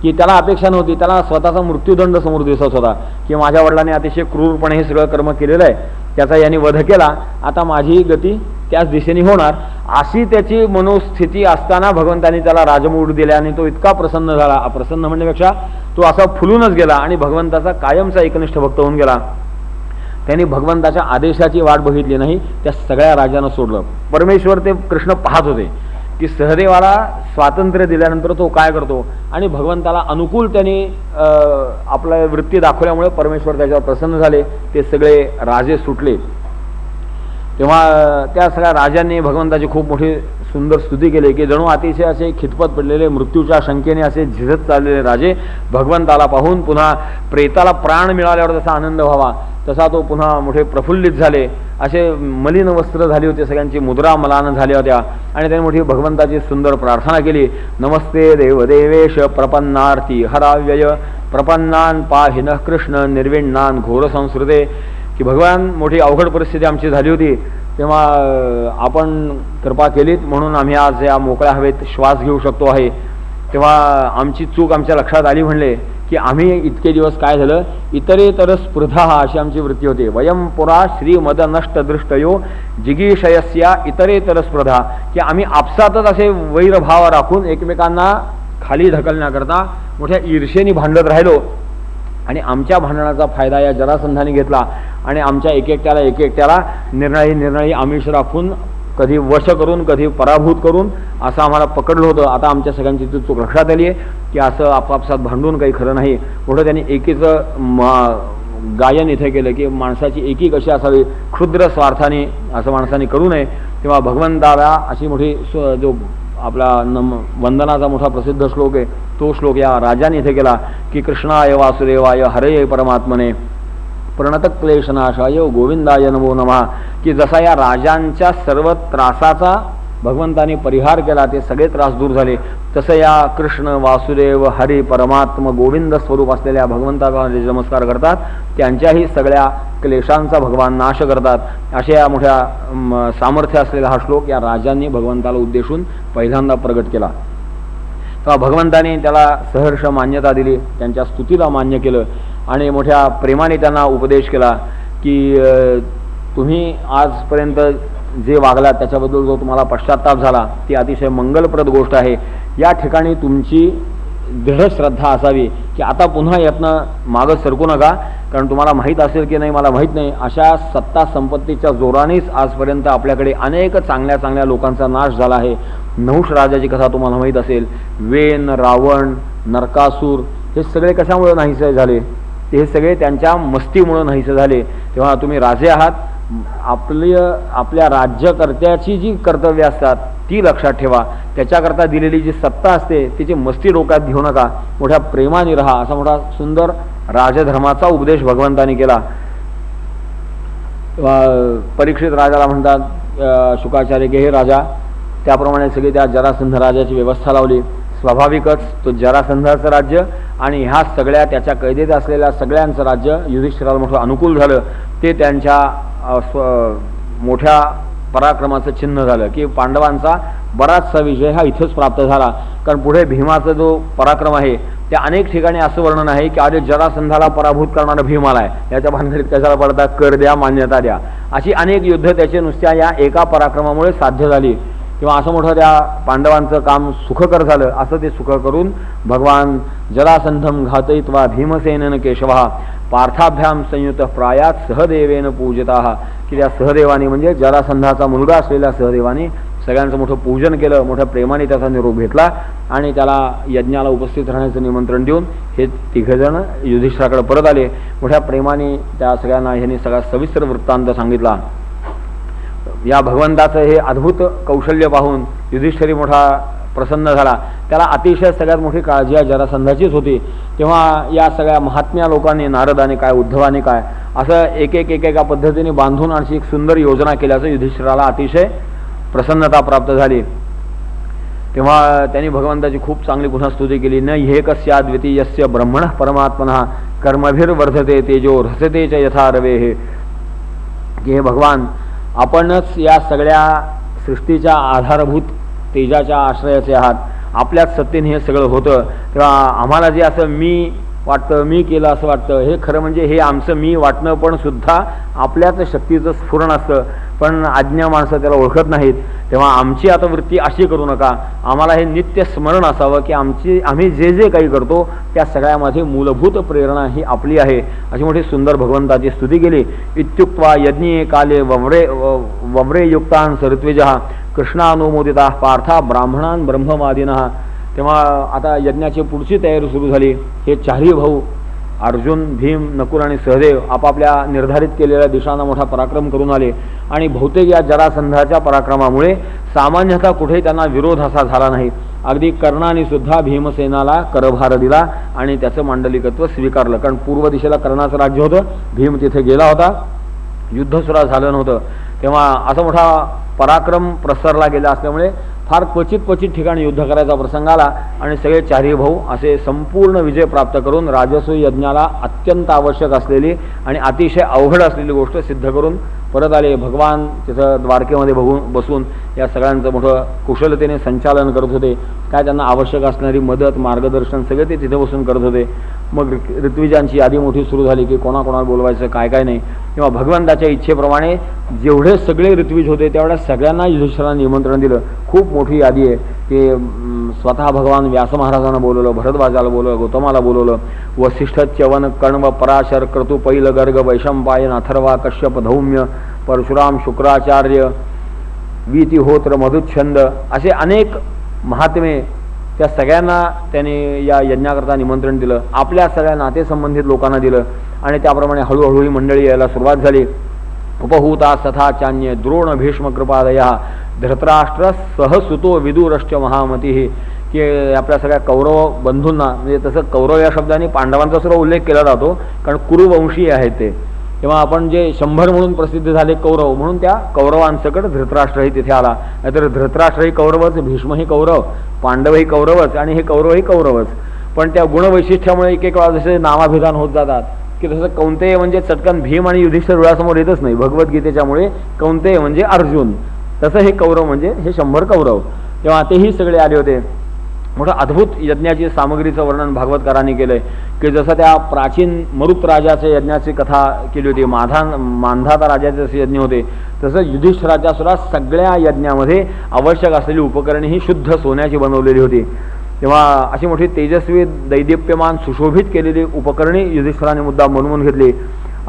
की त्याला अपेक्षा नव्हती. त्याला स्वतःचा मृत्यूदंड समोर दिसत होता की माझ्या वडिलांनी अतिशय क्रूरपणे हे सगळं कर्म केलेलं आहे, त्याचा यांनी वध केला, आता माझी गती त्याच दिशेने होणार. अशी त्याची मनोस्थिती असताना भगवंतांनी त्याला राजमुकुट दिले आणि तो इतका प्रसन्न झाला. प्रसन्न म्हणण्यापेक्षा तो असा फुलूनच गेला आणि भगवंताचा कायमचा एकनिष्ठ भक्त होऊन गेला. त्यांनी भगवंताच्या आदेशाची वाट बघितली नाही, त्या सगळ्या राजांना सोडलं. परमेश्वर ते कृष्ण पाहत होते की सहदेवाला स्वातंत्र्य दिल्यानंतर तो काय करतो, आणि भगवंताला अनुकूल त्यांनी आपल्या वृत्ती दाखवल्यामुळे परमेश्वर त्याच्यावर प्रसन्न झाले. ते सगळे राजे सुटले. तेव्हा त्या सगळ्या राजांनी भगवंताची खूप मोठी सुंदर स्तुती केली की जणू अतिशय असे खितपत पडलेले, मृत्यूच्या शंकेने असे झिजत चाललेले राजे भगवंताला पाहून पुन्हा प्रेताला प्राण मिळाल्यावर जसा आनंद व्हावा तसा तो पुन्हा मोठे प्रफुल्लित झाले. असे मलिन वस्त्र झाली होती, सगळ्यांची मुद्रा मलान झाल्या होत्या आणि त्यांनी मोठी भगवंताची सुंदर प्रार्थना केली. नमस्ते देवदेवेश प्रपन्नार्थी हराव्यय प्रपन्नान पाहिनः कृष्ण निर्विण्णान घोर संस्कृते, की भगवान मोठी अवघड परिस्थिती आमची झाली होती, तेव्हा आपण कृपा केलीत म्हणून आम्ही आज या मोकळ्या हवेत श्वास घेऊ शकतो आहे. तेव्हा आमची चूक आमच्या लक्षात आली म्हणले की आम्ही इतके दिवस काय झालं, इतरेतर स्पृधा अशी आमची वृत्ती होती. वयम पुरा श्रीमद नष्ट दृष्टयो जिगीषयस्या इतरेतर स्पृधा, की आम्ही आपसातच असे वैरभाव राखून एकमेकांना खाली ढकलण्याकरता मोठ्या ईर्षेने भांडत राहिलो आणि आमच्या भांडणाचा फायदा या जरासंधाने घेतला आणि आमच्या एकएकट्याला निर्णयी आमिष राखून कधी वश करून कधी पराभूत करून असं आम्हाला पकडलं होतं. आता आमच्या सगळ्यांची ती चूक लक्षात आली आहे की असं आपापसात भांडून काही खरं नाही. पुढं त्यांनी एकीचं गायन इथे केलं की माणसाची एकी कशी असावी, क्षुद्र स्वार्थाने असं माणसाने करू नये. तेव्हा भगवंताला अशी मोठी जो आपला वंदनाचा मोठा प्रसिद्ध श्लोक आहे तो श्लोक या राजाने इथे केला की कृष्णाय वासुदेवाय हरये परमात्मने प्रणतक क्लेशनाशाय गोविंदाय नमो नमः, की जसा या राजांच्या सर्व त्रासाचा भगवंताने परिहार केला, ते सगळे त्रास दूर झाले, तसं या कृष्ण वासुदेव हरी परमात्म गोविंद स्वरूप असलेल्या भगवंताला जे नमस्कार करतात त्यांच्याही सगळ्या क्लेशांचा भगवान नाश करतात. अशा या मोठ्या सामर्थ्य असलेला हा श्लोक या राजांनी भगवंताला उद्देशून पहिल्यांदा प्रगट केला. तेव्हा भगवंताने त्याला सहर्ष मान्यता दिली, त्यांच्या स्तुतीला मान्य केलं आणि मोठ्या प्रेमाने त्यांना उपदेश केला की तुम्ही आजपर्यंत जे वागला त्याच्याबद्दल जो तुम्हाला पश्चात्ताप झाला ती अतिशय मंगलप्रद गोष्ट आहे. या ठिकाणी तुमची दृढ श्रद्धा असावी की आता पुन्हा यातनं मागं सरकू नका, कारण तुम्हाला माहीत असेल की नाही मला माहीत नाही, अशा सत्ता संपत्तीच्या जोरानेच आजपर्यंत आपल्याकडे अनेक चांगल्या चांगल्या लोकांचा नाश झाला आहे. नहुष राजाची कथा तुम्हाला माहीत असेल. वेन, रावण, नरकासूर हे सगळे कशामुळे नाहीसे झाले? ते हे सगळे त्यांच्या मस्तीमुळं नाहीसे झाले. तेव्हा तुम्ही राजे आहात, आपल्या राज्यकर्त्याची जी कर्तव्य असतात ती लक्षात ठेवा. त्याच्याकरता दिलेली जी सत्ता असते तिची मस्ती डोक्यात घेऊ नका, मोठ्या प्रेमाने राहा, असा मोठा सुंदर राजधर्माचा उपदेश भगवंतांनी केला. परीक्षित राजाला म्हणतात शुकाचार्य की हे राजा, त्याप्रमाणे सगळी त्या जरासंध राजाची व्यवस्था लावली. स्वाभाविकच तो जरासंधाचं राज्य आणि ह्या सगळ्या त्याच्या कैदेत असलेल्या सगळ्यांचं राज्य युधिष्ठिराला मोठं अनुकूल झालं. ते त्यांच्या मोठ्या पराक्रमाचं चिन्ह झालं की पांडवांचा बराचसा विजय हा इथंच प्राप्त झाला. कारण पुढे भीमाचा जो पराक्रम आहे त्या अनेक ठिकाणी असं वर्णन आहे की आधी जरासंधाला पराभूत करणारा भीम आलाय, याच्या भानगडीत कशाला पडता, कर द्या, मान्यता द्या, अशी अनेक युद्ध त्याचे नुसत्या या एका पराक्रमामुळे साध्य झाली. किंवा असं मोठं त्या पांडवांचं काम सुखकर झालं. असं ते सुख करून भगवान जरासंधम घातयित्वा भीमसेनेन केशवः पार्थाभ्याम संयुत प्रायात सहदेवेन पूजिताः, की त्या सहदेवानी म्हणजे जरासंधाचा मुलगा असलेल्या सहदेवानी सगळ्यांचं मोठं पूजन केलं, मोठ्या प्रेमाने त्याचा निरोप घेतला आणि त्याला यज्ञाला उपस्थित राहण्याचं निमंत्रण देऊन हे तिघजण युधिष्ठिराकडे परत आले. मोठ्या प्रेमाने त्या सगळ्यांना ह्यांनी सगळा सविस्तर वृत्तांत सांगितला. या भगवंताचं हे अद्भुत कौशल्य पाहून युधिष्ठिर मोठा प्रसन्न झाला. त्याला अतिशय सगळ्यात मोठी काळजी या जरासंधाचीच होती. तेव्हा या सगळ्या महात्म्या लोकांनी, नारदाने काय, उद्धवाने काय, असं एका पद्धतीने बांधून अशी एक सुंदर योजना केल्याचं युधिष्ठिराला अतिशय प्रसन्नता प्राप्त झाली. तेव्हा त्यांनी भगवंताची खूप चांगली पुन्हा स्तुती केली. न हे कस्या द्वितीयस्य ब्रह्मणः परमात्मनः कर्मभिर्वर्धते तेजो रसते च यथा रवे, हे की हे भगवान आपणच या सगळ्या सृष्टीच्या आधारभूत तेजाच्या आश्रयाचे आहात, आपल्याच सत्तेने हे सगळं होतं. तेव्हा आम्हाला जे असं मी वाटतं, मी केलं असं वाटतं, हे खरं म्हणजे हे आमचं मी वाटणं पण सुद्धा आपल्याच शक्तीचं स्फुरण असतं, पण अज्ञा माणसं त्याला ओळखत नाहीत. तेव्हा आमची आता वृत्ती अशी करू नका, आम्हाला हे नित्य स्मरण असावं की आम्ही जे जे काही करतो त्या सगळ्यामध्ये मूलभूत प्रेरणा ही आपली आहे. अशी मोठी सुंदर भगवंताची स्तुती केली. इत्युक्त्वा यज्ञे काले वव्रे युक्तान ऋत्विजः कृष्णानुमोदिता पार्था ब्राह्मणान ब्रह्मवादिनः. तेव्हा आता यज्ञाची पुढची तयारी सुरू झाली. हे चारही भाऊ अर्जुन, भीम, नकुल आणि सहदेव आपापल्या निर्धारित केलेल्या दिशांना मोठा पराक्रम करून आले आणि बहुतेक या जरासंधाच्या पराक्रमामुळे सामान्यतः कुठेही त्यांना विरोध असा झाला नाही. अगदी कर्णाने सुद्धा भीमसेनाला करभार दिला आणि त्याचं मांडलिकत्व स्वीकारलं. कारण पूर्व दिशेला कर्णाचं राज्य होतं, भीम तिथे गेला होता, युद्धसुद्धा झालं नव्हतं. तेव्हा असा मोठा पराक्रम प्रसरला गेला असल्यामुळे फार क्वचित ठिकाणी युद्ध करायचा प्रसंग आला आणि सगळे चारही भाऊ असे संपूर्ण विजय प्राप्त करून राजसूय यज्ञाला अत्यंत आवश्यक असलेली आणि अतिशय अवघड असलेली गोष्ट सिद्ध करून परत आले. भगवान तिथं द्वारकेमध्ये बसून या सगळ्यांचं मोठं कुशलतेने संचालन करत होते. काय त्यांना आवश्यक असणारी मदत, मार्गदर्शन सगळे ते तिथे बसून करत होते. मग ऋत्विजांची यादी मोठी सुरू झाली की कोणाकोणाला बोलवायचं, काय काय नाही. तेव्हा भगवंताच्या इच्छेप्रमाणे जेवढे सगळे ऋत्विज होते तेवढ्या सगळ्यांना युधिष्ठिराने निमंत्रण दिलं. खूप मोठी यादी आहे की स्वतः भगवान व्यास महाराजांना बोलवलं, भरद्वाजाला बोलवलं, गौतमाला बोलवलं, वसिष्ठ, च्यवन, कण्व, पराशर, क्रतु, पैल, गर्ग, वैशंपायन, अथर्वा, कश्यप, धौम्य, परशुराम, शुक्राचार्य, वीतिहोत्र, मधुच्छंद असे अनेक महात्मे, त्या सगळ्यांना त्याने या यज्ञाकरता निमंत्रण दिलं. आपल्या सगळ्या नातेसंबंधित लोकांना दिलं आणि त्याप्रमाणे हळूहळू ही मंडळी यायला सुरुवात झाली. उपहूता तथा चान्य द्रोण भीष्म कृपादया धृतराष्ट्र सहसुतो विदुरश्च महामती, की आपल्या सगळ्या कौरव बंधूंना, म्हणजे तसं कौरव या शब्दाने पांडवांचा सुद्धा उल्लेख केला जातो कारण कुरुवंशीय आहेत ते. तेव्हा आपण जे 100 म्हणून प्रसिद्ध झाले कौरव, म्हणून त्या कौरवांसकट धृतराष्ट्रही तिथे आला. नाहीतर धृतराष्ट्रही कौरवच, भीष्मही कौरव, पांडवही कौरवच आणि हे कौरवही कौरवच. पण त्या गुणवैशिष्ट्यामुळे एक वेळा जसे नामाभिधान होत जातात की तसं कौंतेय म्हणजे चटकन भीम आणि युधिष्ठिर डोळ्यासमोर येतच नाही. भगवद्गीतेच्यामुळे कौंतेय म्हणजे अर्जुन, तसं हे कौरव म्हणजे हे 100 कौरव. तेव्हा तेही सगळे आले होते. मोठं अद्भुत यज्ञाची सामग्रीचं वर्णन भागवतकारांनी केलंय की जसं त्या प्राचीन मरुत राजाच्या यज्ञाची कथा केली होती, मांधाता राजाचे जसे यज्ञ होते, तसं युधिष्ठिराच्या सुद्धा सगळ्या यज्ञामध्ये आवश्यक असलेली उपकरणे ही शुद्ध सोन्याची बनवलेली होती. तेव्हा अशी मोठी तेजस्वी दैदिप्यमान सुशोभित केलेली उपकरणे युधिष्ठिराने मुद्दा बनवून घेतली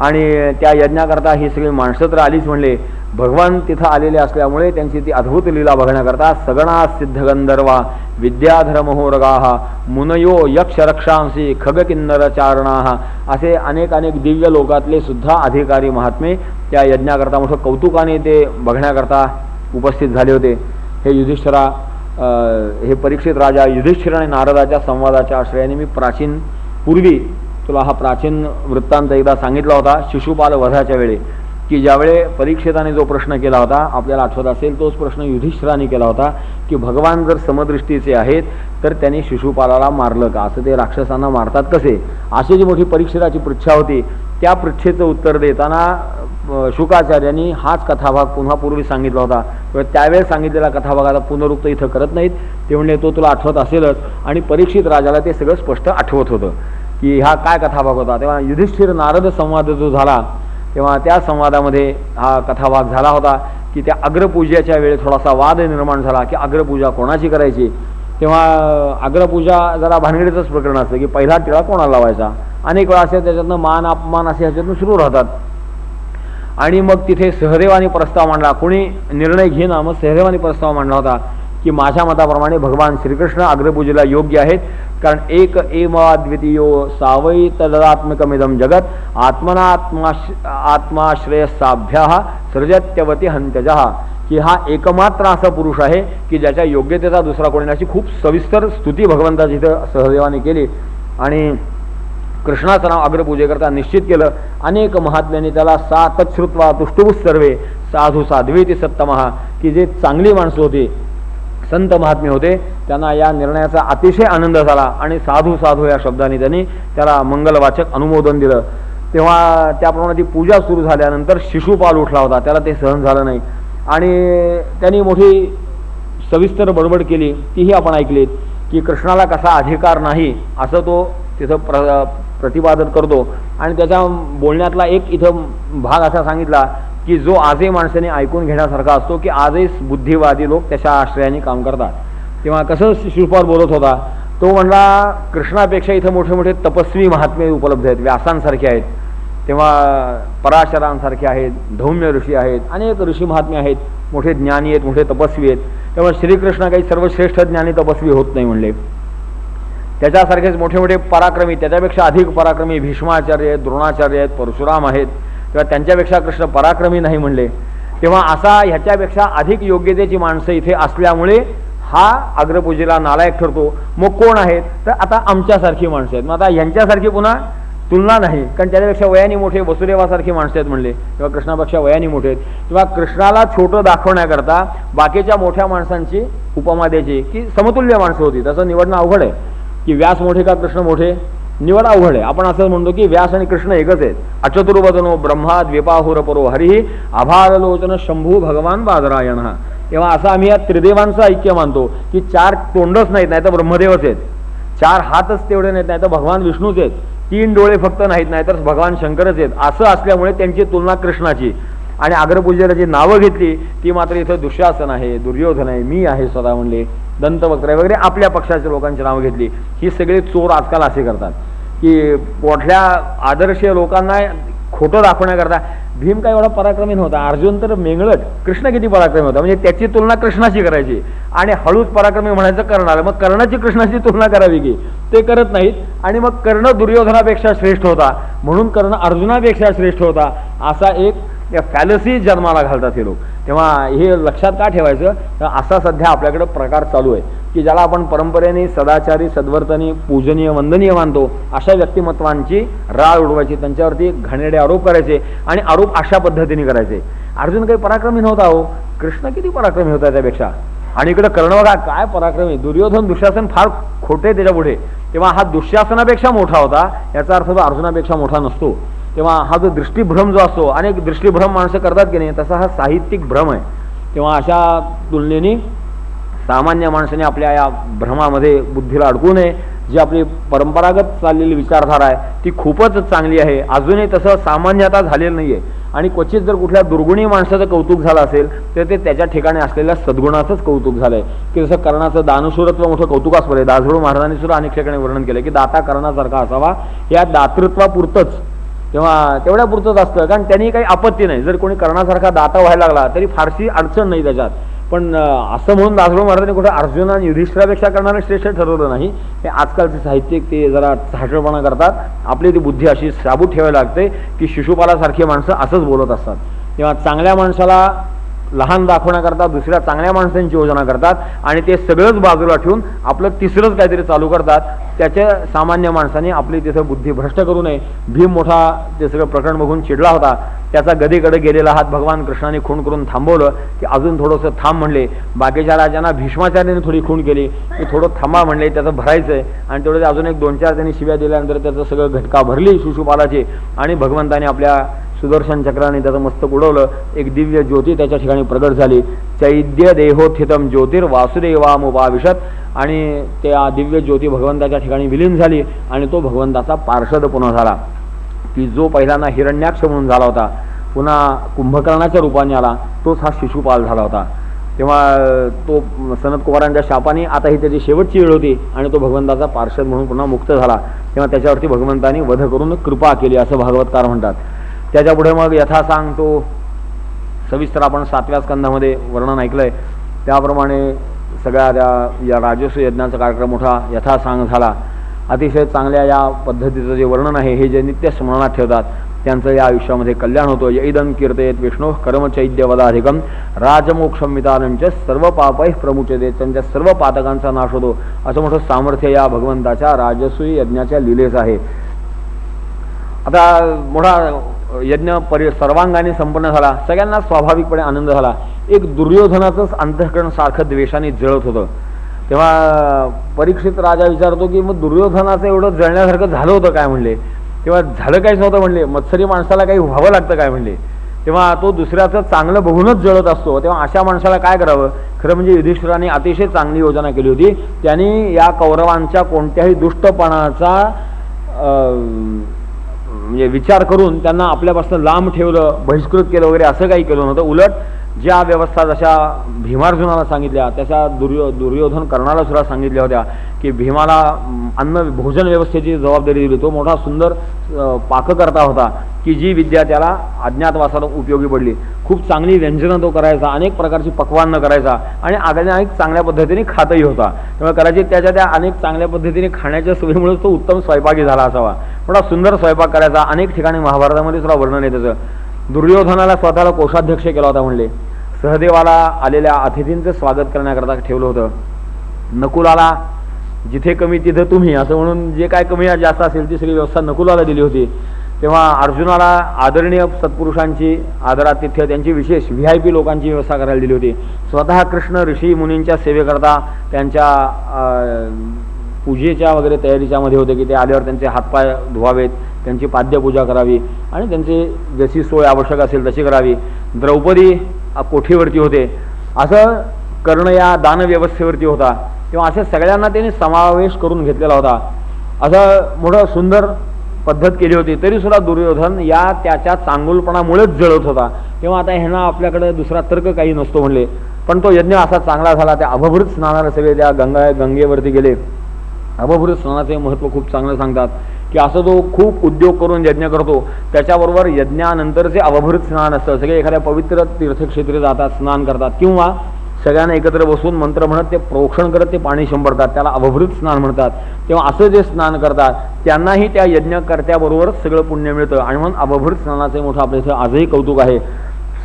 आणि त्या यज्ञाकरता ही सगळी माणसं तर आलीच म्हणले. भगवान तिथं आलेले असल्यामुळे त्यांची ती अद्भुत लीला बघण्याकरता सगणा सिद्धगंधर्वा विद्याधर महोरगाः मुनयो यक्ष रक्षांसी खगकिन्नर चारणाः असे अनेक अनेक दिव्य लोकातले सुद्धा अधिकारी महात्मे त्या यज्ञाकरता मोठं कौतुकाने ते बघण्याकरता उपस्थित झाले होते. हे युधिष्ठिरा, हे परीक्षित राजा युधिष्ठिर आणि नारदाच्या संवादाच्या आश्रयाने मी पूर्वी तुला हा प्राचीन वृत्तांत एकदा सांगितला होता शिशुपाल वधाच्या वेळी, की ज्यावेळे परीक्षिताने जो प्रश्न केला होता, आपल्याला आठवत असेल तोच प्रश्न युधिष्ठिराने केला होता, की भगवान जर समदृष्टीचे आहेत तर त्यांनी शिशुपालाला मारलं का, असं ते राक्षसांना मारतात कसे, अशी जी मोठी परीक्षिताची पृच्छा होती. त्या पृच्छेचं उत्तर देताना शुकाचार्यांनी हाच कथाभाग पुन्हा पूर्वी सांगितला होता. त्यावेळेस सांगितलेला कथाभाग आता पुनरुक्त इथं करत नाहीत. ते म्हणले तो तुला आठवत असेलच. आणि परीक्षित राजाला ते सगळं स्पष्ट आठवत होतं की हा काय कथाभाग होता. तेव्हा युधिष्ठिर नारद संवाद जो झाला तेव्हा त्या संवादामध्ये हा कथाभाग झाला होता की त्या अग्रपूजेच्या वेळी थोडासा वाद निर्माण झाला की अग्रपूजा कोणाची करायची. तेव्हा अग्रपूजा जरा भानगडीचंच प्रकरण असतं की पहिला टिळा कोणाला लावायचा. अनेक वेळा असे त्याच्यातनं मान अपमान असे ह्याच्यातून सुरू राहतात. आणि मग तिथे सहदेवाने प्रस्ताव मांडला, कोणी निर्णय घेणं, मग सहदेवाने प्रस्ताव मांडला होता की माझ्या मताप्रमाणे भगवान श्रीकृष्ण अग्रपूजेला योग्य आहेत, कारण एक एवाद्वितीयो सावै तदात्मकमिदं जगत आत्माश्रेयसाभ्यः सृजत्यवती हंत्यजः, की हा एकमात्र असा पुरुष आहे की ज्याच्या योग्यतेचा दुसरा कोणी नाही. खूप सविस्तर स्तुती भगवंताची इथं सहदेवाने केली आणि कृष्णाचं नाव अग्रपूजेकरता निश्चित केलं. अनेक महात्म्यांनी त्याला सा तच्छ्रुत्वा तुष्टुभुः सर्वे साधू साध्वेति सत्तमः, की जे चांगली माणसं होती, संत महात्मे होते, त्यांना या निर्णयाचा अतिशय आनंद झाला आणि साधू साधू या शब्दाने त्यांनी त्याला मंगलवाचक अनुमोदन दिलं. तेव्हा त्याप्रमाणे ती पूजा सुरू झाल्यानंतर शिशुपाल उठला होता, त्याला ते सहन झालं नाही आणि त्यांनी मोठी सविस्तर बडबड केली. तीही आपण ऐकलीत की कृष्णाला कसा अधिकार नाही असं तो तिथं प्रतिपादन करतो. आणि त्याच्या बोलण्यातला एक इथं भाग असा सांगितला की जो आजही माणसाने ऐकून घेण्यासारखा असतो, की आजही बुद्धिवादी लोक त्याच्या आश्रयाने काम करतात. तेव्हा कसं शिशुपाल बोलत होता, तो म्हणला कृष्णापेक्षा इथं मोठे मोठे तपस्वी महात्मे उपलब्ध आहेत, व्यासांसारखे आहेत, तेव्हा पराशरांसारखे आहेत, धौम्य ऋषी आहेत, अनेक ऋषी महात्मे आहेत, मोठे ज्ञानी आहेत, मोठे तपस्वी आहेत. तेव्हा श्रीकृष्ण काही सर्वश्रेष्ठ ज्ञानी तपस्वी होत नाही म्हणले. त्याच्यासारखेच मोठे मोठे पराक्रमी, त्याच्यापेक्षा अधिक पराक्रमी भीष्माचार्य आहेत, द्रोणाचार्य आहेत, परशुराम आहेत, तेव्हा त्यांच्यापेक्षा कृष्ण पराक्रमी नाही म्हणले. तेव्हा असा ह्याच्यापेक्षा अधिक योग्यतेची माणसं इथे असल्यामुळे हा अग्रपूजेला नालायक ठरतो. मग कोण आहेत तर आता आमच्यासारखी माणसं आहेत. मग आता ह्यांच्यासारखी पुन्हा तुलना नाही, कारण त्याच्यापेक्षा वयाने मोठे वसुदेवासारखी माणसं आहेत म्हणले, तेव्हा कृष्णापेक्षा वयाने मोठे आहेत. तेव्हा कृष्णाला छोटं दाखवण्याकरता बाकीच्या मोठ्या माणसांची उपमा द्यायची की समतुल्य माणसं होती. तसं निवडणं अवघड आहे की व्यास मोठे का कृष्ण मोठे, निवड अवघड आहे. आपण असं म्हणतो की व्यास आणि कृष्ण एकच आहेत. अचतुर्वदनो ब्रह्मा द्विपाहुर परो हरिः आभारलोचन शंभू भगवान बादरायणः. तेव्हा असं आम्ही या त्रिदेवांचं ऐक्य मानतो की चार तोंडच नाहीत, नाही तर ब्रह्मदेवच आहेत, चार हातच तेवढे नाहीत, नाही तर भगवान विष्णूच आहेत, तीन डोळे फक्त नाहीत, नाही तर भगवान शंकरच आहेत. असं असल्यामुळे त्यांची तुलना कृष्णाची. आणि अग्रपूजेला जी नावं घेतली ती मात्र इथं दुःशासन आहे, दुर्योधन आहे, मी आहे स्वतः म्हणले, दंतवक्र वगैरे आपल्या पक्षाच्या लोकांची नावं घेतली. ही सगळे चोर आजकाल असे करतात की मोठल्या आदर्श लोकांना खोटं दाखवण्याकरता. भीम काय एवढा पराक्रमी नव्हता, अर्जुन तर मेंगळट, कृष्ण किती पराक्रमी होता, म्हणजे त्याची तुलना कृष्णाशी करायची आणि हळूच पराक्रमी म्हणायचं कर्णाला. मग कर्णाची कृष्णाची तुलना करावी की, ते करत नाहीत. आणि मग कर्ण दुर्योधनापेक्षा श्रेष्ठ होता म्हणून कर्ण अर्जुनापेक्षा श्रेष्ठ होता, असा एक फॅलसी जन्माला घालतात हे लोक. तेव्हा हे लक्षात का ठेवायचं, तर असा सध्या आपल्याकडे प्रकार चालू आहे की ज्याला आपण परंपरेने सदाचारी सद्वर्तनी पूजनीय वंदनीय मानतो, अशा व्यक्तिमत्वांची राळ उडवायची, त्यांच्यावरती घाणेरडे आरोप करायचे आणि आरोप अशा पद्धतीने करायचे. अर्जुन काही पराक्रमी नव्हता हो, कृष्ण किती पराक्रमी होता त्यापेक्षा. आणि इकडे कर्ण बघा काय पराक्रमी, दुर्योधन दुःशासन फार खोटे त्याच्या पुढे. तेव्हा हा दुःशासनापेक्षा मोठा होता, याचा अर्थ तो अर्जुनापेक्षा मोठा नसतो. तेव्हा हा जो दृष्टीभ्रम जो असतो, अनेक दृष्टीभ्रम माणसं करतात की नाही, तसा हा साहित्यिक भ्रम आहे. तेव्हा अशा तुलनेने सामान्य माणसाने आपल्या या भ्रमामध्ये बुद्धीला अडकू नये. जी आपली परंपरागत चाललेली विचारधारा आहे ती खूपच चांगली आहे, अजूनही तसं सामान्यता झालेलं नाही आहे. आणि क्वचित जर कुठल्या दुर्गुणी माणसाचं कौतुक झालं असेल तर ते त्याच्या ठिकाणी असलेल्या सद्गुणाचंच कौतुक झालंय. की जसं कर्णाचं दानशूरत्व मोठं कौतुकास्पद आहे. दासगडू महाराजांनी सुद्धा अनेक ठिकाणी वर्णन केलं की दाता कर्णासारखा असावा, या दातृत्वापुरतंच, तेव्हा तेवढ्यापुरतंच असतं. कारण त्यांनी काही आपत्ती नाही, जर कोणी कर्णासारखा दाता व्हायला लागला तरी फारशी अडचण नाही त्याच्यात. पण असं म्हणून दासगडू महाराजांनी कुठं अर्जुन आणि युधिष्ठिरापेक्षा करणारं श्रेष्ठ ठरवलं नाही. हे आजकालचे साहित्यिक ते जरा चाहटपणा करतात. आपली ती बुद्धी अशी साबूत ठेवायला लागते की शिशुपालासारखी माणसं असंच बोलत असतात. तेव्हा चांगल्या माणसाला लहान दाखवण्याकरता दुसऱ्या चांगल्या माणसांची योजना करतात आणि ते सगळंच बाजूला ठेवून आपलं तिसरंच काहीतरी चालू करतात. त्याच्या सामान्य माणसाने आपली तिथं बुद्धी भ्रष्ट करू नये. भीम मोठा ते सगळं प्रकरण बघून चिडला होता. त्याचा गदीकडे गेलेला हात भगवान कृष्णाने खूण करून थांबवलं की अजून थोडंसं थांब म्हणले. बाकीच्या राजांना भीष्माचार्याने थोडी खूण केली की थोडं थांबा म्हणले, त्याचं भरायचं आहे. आणि तेवढे अजून एक 2-4 त्यांनी शिव्या दिल्यानंतर त्याचं सगळं घटका भरली शिशुपालाची आणि भगवंताने आपल्या सुदर्शन चक्राने त्याचं मस्तक उडवलं. एक दिव्य ज्योती त्याच्या ठिकाणी प्रगट झाली. चैद्य देहोत्थितम ज्योतिर्वासुदेवामुपाविशत, आणि त्या दिव्य ज्योती भगवंताच्या ठिकाणी विलीन झाली आणि तो भगवंताचा पार्षद पुन्हा झाला. की जो पहिल्यांदा हिरण्याक्ष म्हणून झाला होता पुन्हा कुंभकर्णाच्या रूपाने आला, तोच हा शिशुपाल झाला होता. तेव्हा तो सनत कुमारांच्या शापाने आता ही त्याची शेवटची वेळ होती आणि तो भगवंताचा पार्षद म्हणून पुन्हा मुक्त झाला. तेव्हा त्याच्यावरती भगवंताने वध करून कृपा केली असं भागवतकार म्हणतात. त्याच्यापुढे मग यथासांग तो सविस्तर आपण 7व्या स्कंधामध्ये वर्णन ऐकलंय. त्याप्रमाणे सगळ्या या राजस्व यज्ञाचा कार्यक्रम मोठा यथासांग झाला. अतिशय चांगल्या या पद्धतीचं जे वर्णन आहे हे जे नित्य स्मरणात ठेवतात त्यांचं या आयुष्यामध्ये कल्याण होतं. यैदं कीर्तयेत विष्णू कर्मचैद्यवदाधिकम राजमोक्षमितानंच सर्व पापैः प्रमुच्यते, त्यांच्या सर्व पातकांचा नाश होतो. असं मोठं सामर्थ्य या भगवंताच्या राजसूय यज्ञाच्या लीलेस आहे. आता मोठा यज्ञ सर्वांगाने संपन्न झाला. सगळ्यांना स्वाभाविकपणे आनंद झाला. एक दुर्योधनाचंच अंतःकरण सारखं द्वेषाने जळत होतं. तेव्हा परीक्षित राजा विचारतो की मग दुर्योधनाचं एवढं जळण्यासारखं झालं होतं काय म्हणले. तेव्हा झालं काहीच नव्हतं म्हणले. मत्सरी माणसाला काही व्हावं लागतं काय म्हणले. तेव्हा तो दुसऱ्याचं चांगलं बघूनच जळत असतो. तेव्हा अशा माणसाला काय करावं. खरं म्हणजे युधिष्ठिराने अतिशय चांगली योजना केली होती. त्यांनी या कौरवांच्या कोणत्याही दुष्टपणाचा म्हणजे विचार करून त्यांना आपल्यापासून लांब ठेवलं, बहिष्कृत केलं वगैरे असं काही केलं नव्हतं. उलट ज्या व्यवस्था जशा भीमार्जुनाला सांगितल्या तशा दुर्योधन कर्णाला सुद्धा सांगितल्या होत्या की भीमाला अन्न भोजन व्यवस्थेची जबाबदारी दिली. तो मोठा सुंदर पाककर्ता होता की जी विद्या त्याला अज्ञातवासाला उपयोगी पडली. खूप चांगली व्यंजनं तो करायचा, अनेक प्रकारची पक्वान्न करायचा आणि अनेक चांगल्या पद्धतीने खातही होता. त्यामुळे कदाचित त्याच्या त्या अनेक चांगल्या पद्धतीने खाण्याच्या सवयीमुळे तो उत्तम स्वयंपाकी झाला असावा. मोठा सुंदर स्वयंपाक करायचा. अनेक ठिकाणी महाभारतामध्ये सुद्धा वर्णन आहे त्याचं. दुर्योधनाला स्वतःला कोषाध्यक्ष केला होता म्हणले. सहदेवाला आलेल्या अतिथींचं स्वागत करण्याकरता ठेवलं होतं. नकुलाला जिथे कमी तिथे तुम्ही असं म्हणून जे काय कमी जास्त असेल ती सगळी व्यवस्था नकुलाला दिली होती. तेव्हा अर्जुनाला आदरणीय सत्पुरुषांची आदरातिथ्य त्यांची विशेष VIP लोकांची व्यवस्था करायला दिली होती. स्वतः कृष्ण ऋषी मुनींच्या सेवेकरता त्यांच्या पूजेच्या वगैरे तयारीच्या मध्ये होते की ते आल्यावर त्यांचे हातपाय धुवावेत, त्यांची पाद्यपूजा करावी आणि त्यांची जशी सोय आवश्यक असेल तशी करावी. द्रौपदी कोठीवरती होते. असं कर्ण या दानव्यवस्थेवरती होता. तेव्हा अशा सगळ्यांना त्यांनी समावेश करून घेतलेला होता. असं मोठं सुंदर पद्धत केली होती. तरी सुद्धा दुर्योधन या त्याच्या चांगुलपणामुळेच जळत होता. तेव्हा आता ह्यांना आपल्याकडे दुसरा तर्क काही नसतो म्हणले. पण तो यज्ञ असा चांगला झाला. त्या अभभृत स्नानाला सगळे त्या गंगेवरती गेले. अभभृत स्नानाचे महत्त्व खूप चांगलं सांगतात की असं तो खूप उद्योग करून यज्ञ करतो त्याच्याबरोबर यज्ञानंतरचे अभभृत स्नान असतं. सगळे एखाद्या पवित्र तीर्थक्षेत्री जातात, स्नान करतात किंवा सगळ्यांना एकत्र बसून मंत्र म्हणत ते प्रोक्षण करत ते पाणी शिंपडतात, त्याला अभभृत स्नान म्हणतात. तेव्हा असं जे स्नान करतात त्यांनाही त्या यज्ञकर्त्याबरोबर सगळं पुण्य मिळतं आणि म्हणून अभभृत स्नानाचे मोठं आपल्या इथं आजही कौतुक आहे.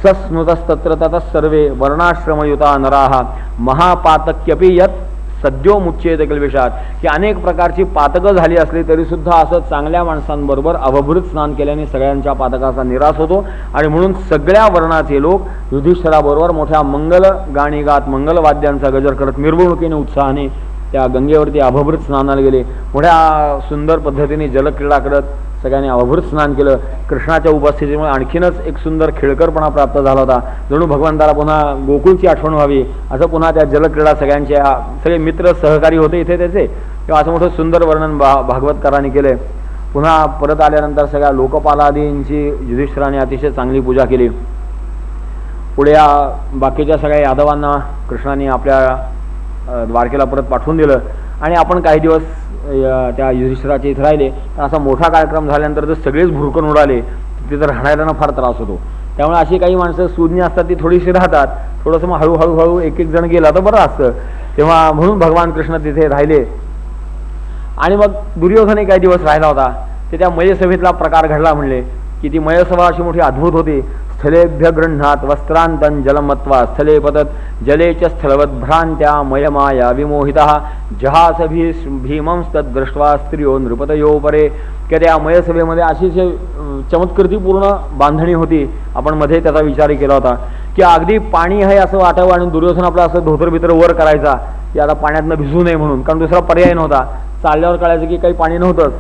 सस्मृतस्तत्र ततः सर्वे वर्णाश्रमयुता नराः महापातक्यपि यत् सद्यो मुच्येत कल्वेशात, की अनेक प्रकारची पातकं झाली असली तरी सुद्धा असं चांगल्या माणसांबरोबर अभभृत स्नान केल्याने सगळ्यांच्या पातकाचा निराश होतो. आणि म्हणून सगळ्या वर्णाचे लोक युधिष्ठिराबरोबर मोठ्या मंगल गाणी गात मंगलवाद्यांचा गजर करत मिरवणुकीने उत्साहाने त्या गंगेवरती अभभृत स्नानाला गेले. मोठ्या सुंदर पद्धतीने जलक्रीडा करत सगळ्यांनी अभभृत स्नान केलं. कृष्णाच्या उपस्थितीमुळे आणखीनच एक सुंदर खेळकरपणा प्राप्त झाला होता. जणू भगवंताला पुन्हा गोकुळची आठवण व्हावी असं पुन्हा त्या जलक्रीडा सगळ्यांच्या सगळे मित्र सहकारी होते इथे त्याचे. तेव्हा असं मोठं सुंदर वर्णन भागवतकारांनी केलंय. पुन्हा परत आल्यानंतर सगळ्या लोकपालादींची युधिष्ठिराने अतिशय चांगली पूजा केली. पुढे या बाकीच्या सगळ्या यादवांना कृष्णाने आपल्या द्वारकेला परत पाठवून दिलं आणि आपण काही दिवस त्या युधिष्ठिराच्या इथे राहिले. तर असा मोठा कार्यक्रम झाल्यानंतर जर सगळेच भुरकून उडाले तिथं राहण्याला ना फार त्रास होतो. त्यामुळे अशी काही माणसं सुज्ञ असतात ती थोडीशी राहतात, थोडंसं मग हळूहळू एक एक जण गेला तर बरं असतं. तेव्हा म्हणून भगवान कृष्ण तिथे राहिले. आणि मग दुर्योधनही काही दिवस राहिला होता. ते त्या मयसभेतला प्रकार घडला म्हणले की ती मयसभा अशी मोठी अद्भुत होती. स्थलेभ्य गृह्णात वस्त्रांतन जलमत्वा स्थले पतत जलेच स्थलवत भ्रांत्या मयमाया विमोहितः जहास भीमंस्तद दृष्ट्वा स्त्रियो नृपतयो परे. की त्या मयसभेमध्ये अशीच चमत्कृतीपूर्ण बांधणी होती. आपण मध्ये त्याचा विचार केला होता की अगदी पाणी आहे असं वाटावं आणि दुर्योधन आपला असं धोतर बितर वर करायचा की आता पाण्यातनं भिजू नये म्हणून, कारण दुसरा पर्याय नव्हता. चालल्यावर कळायचं की काही पाणी नव्हतंच.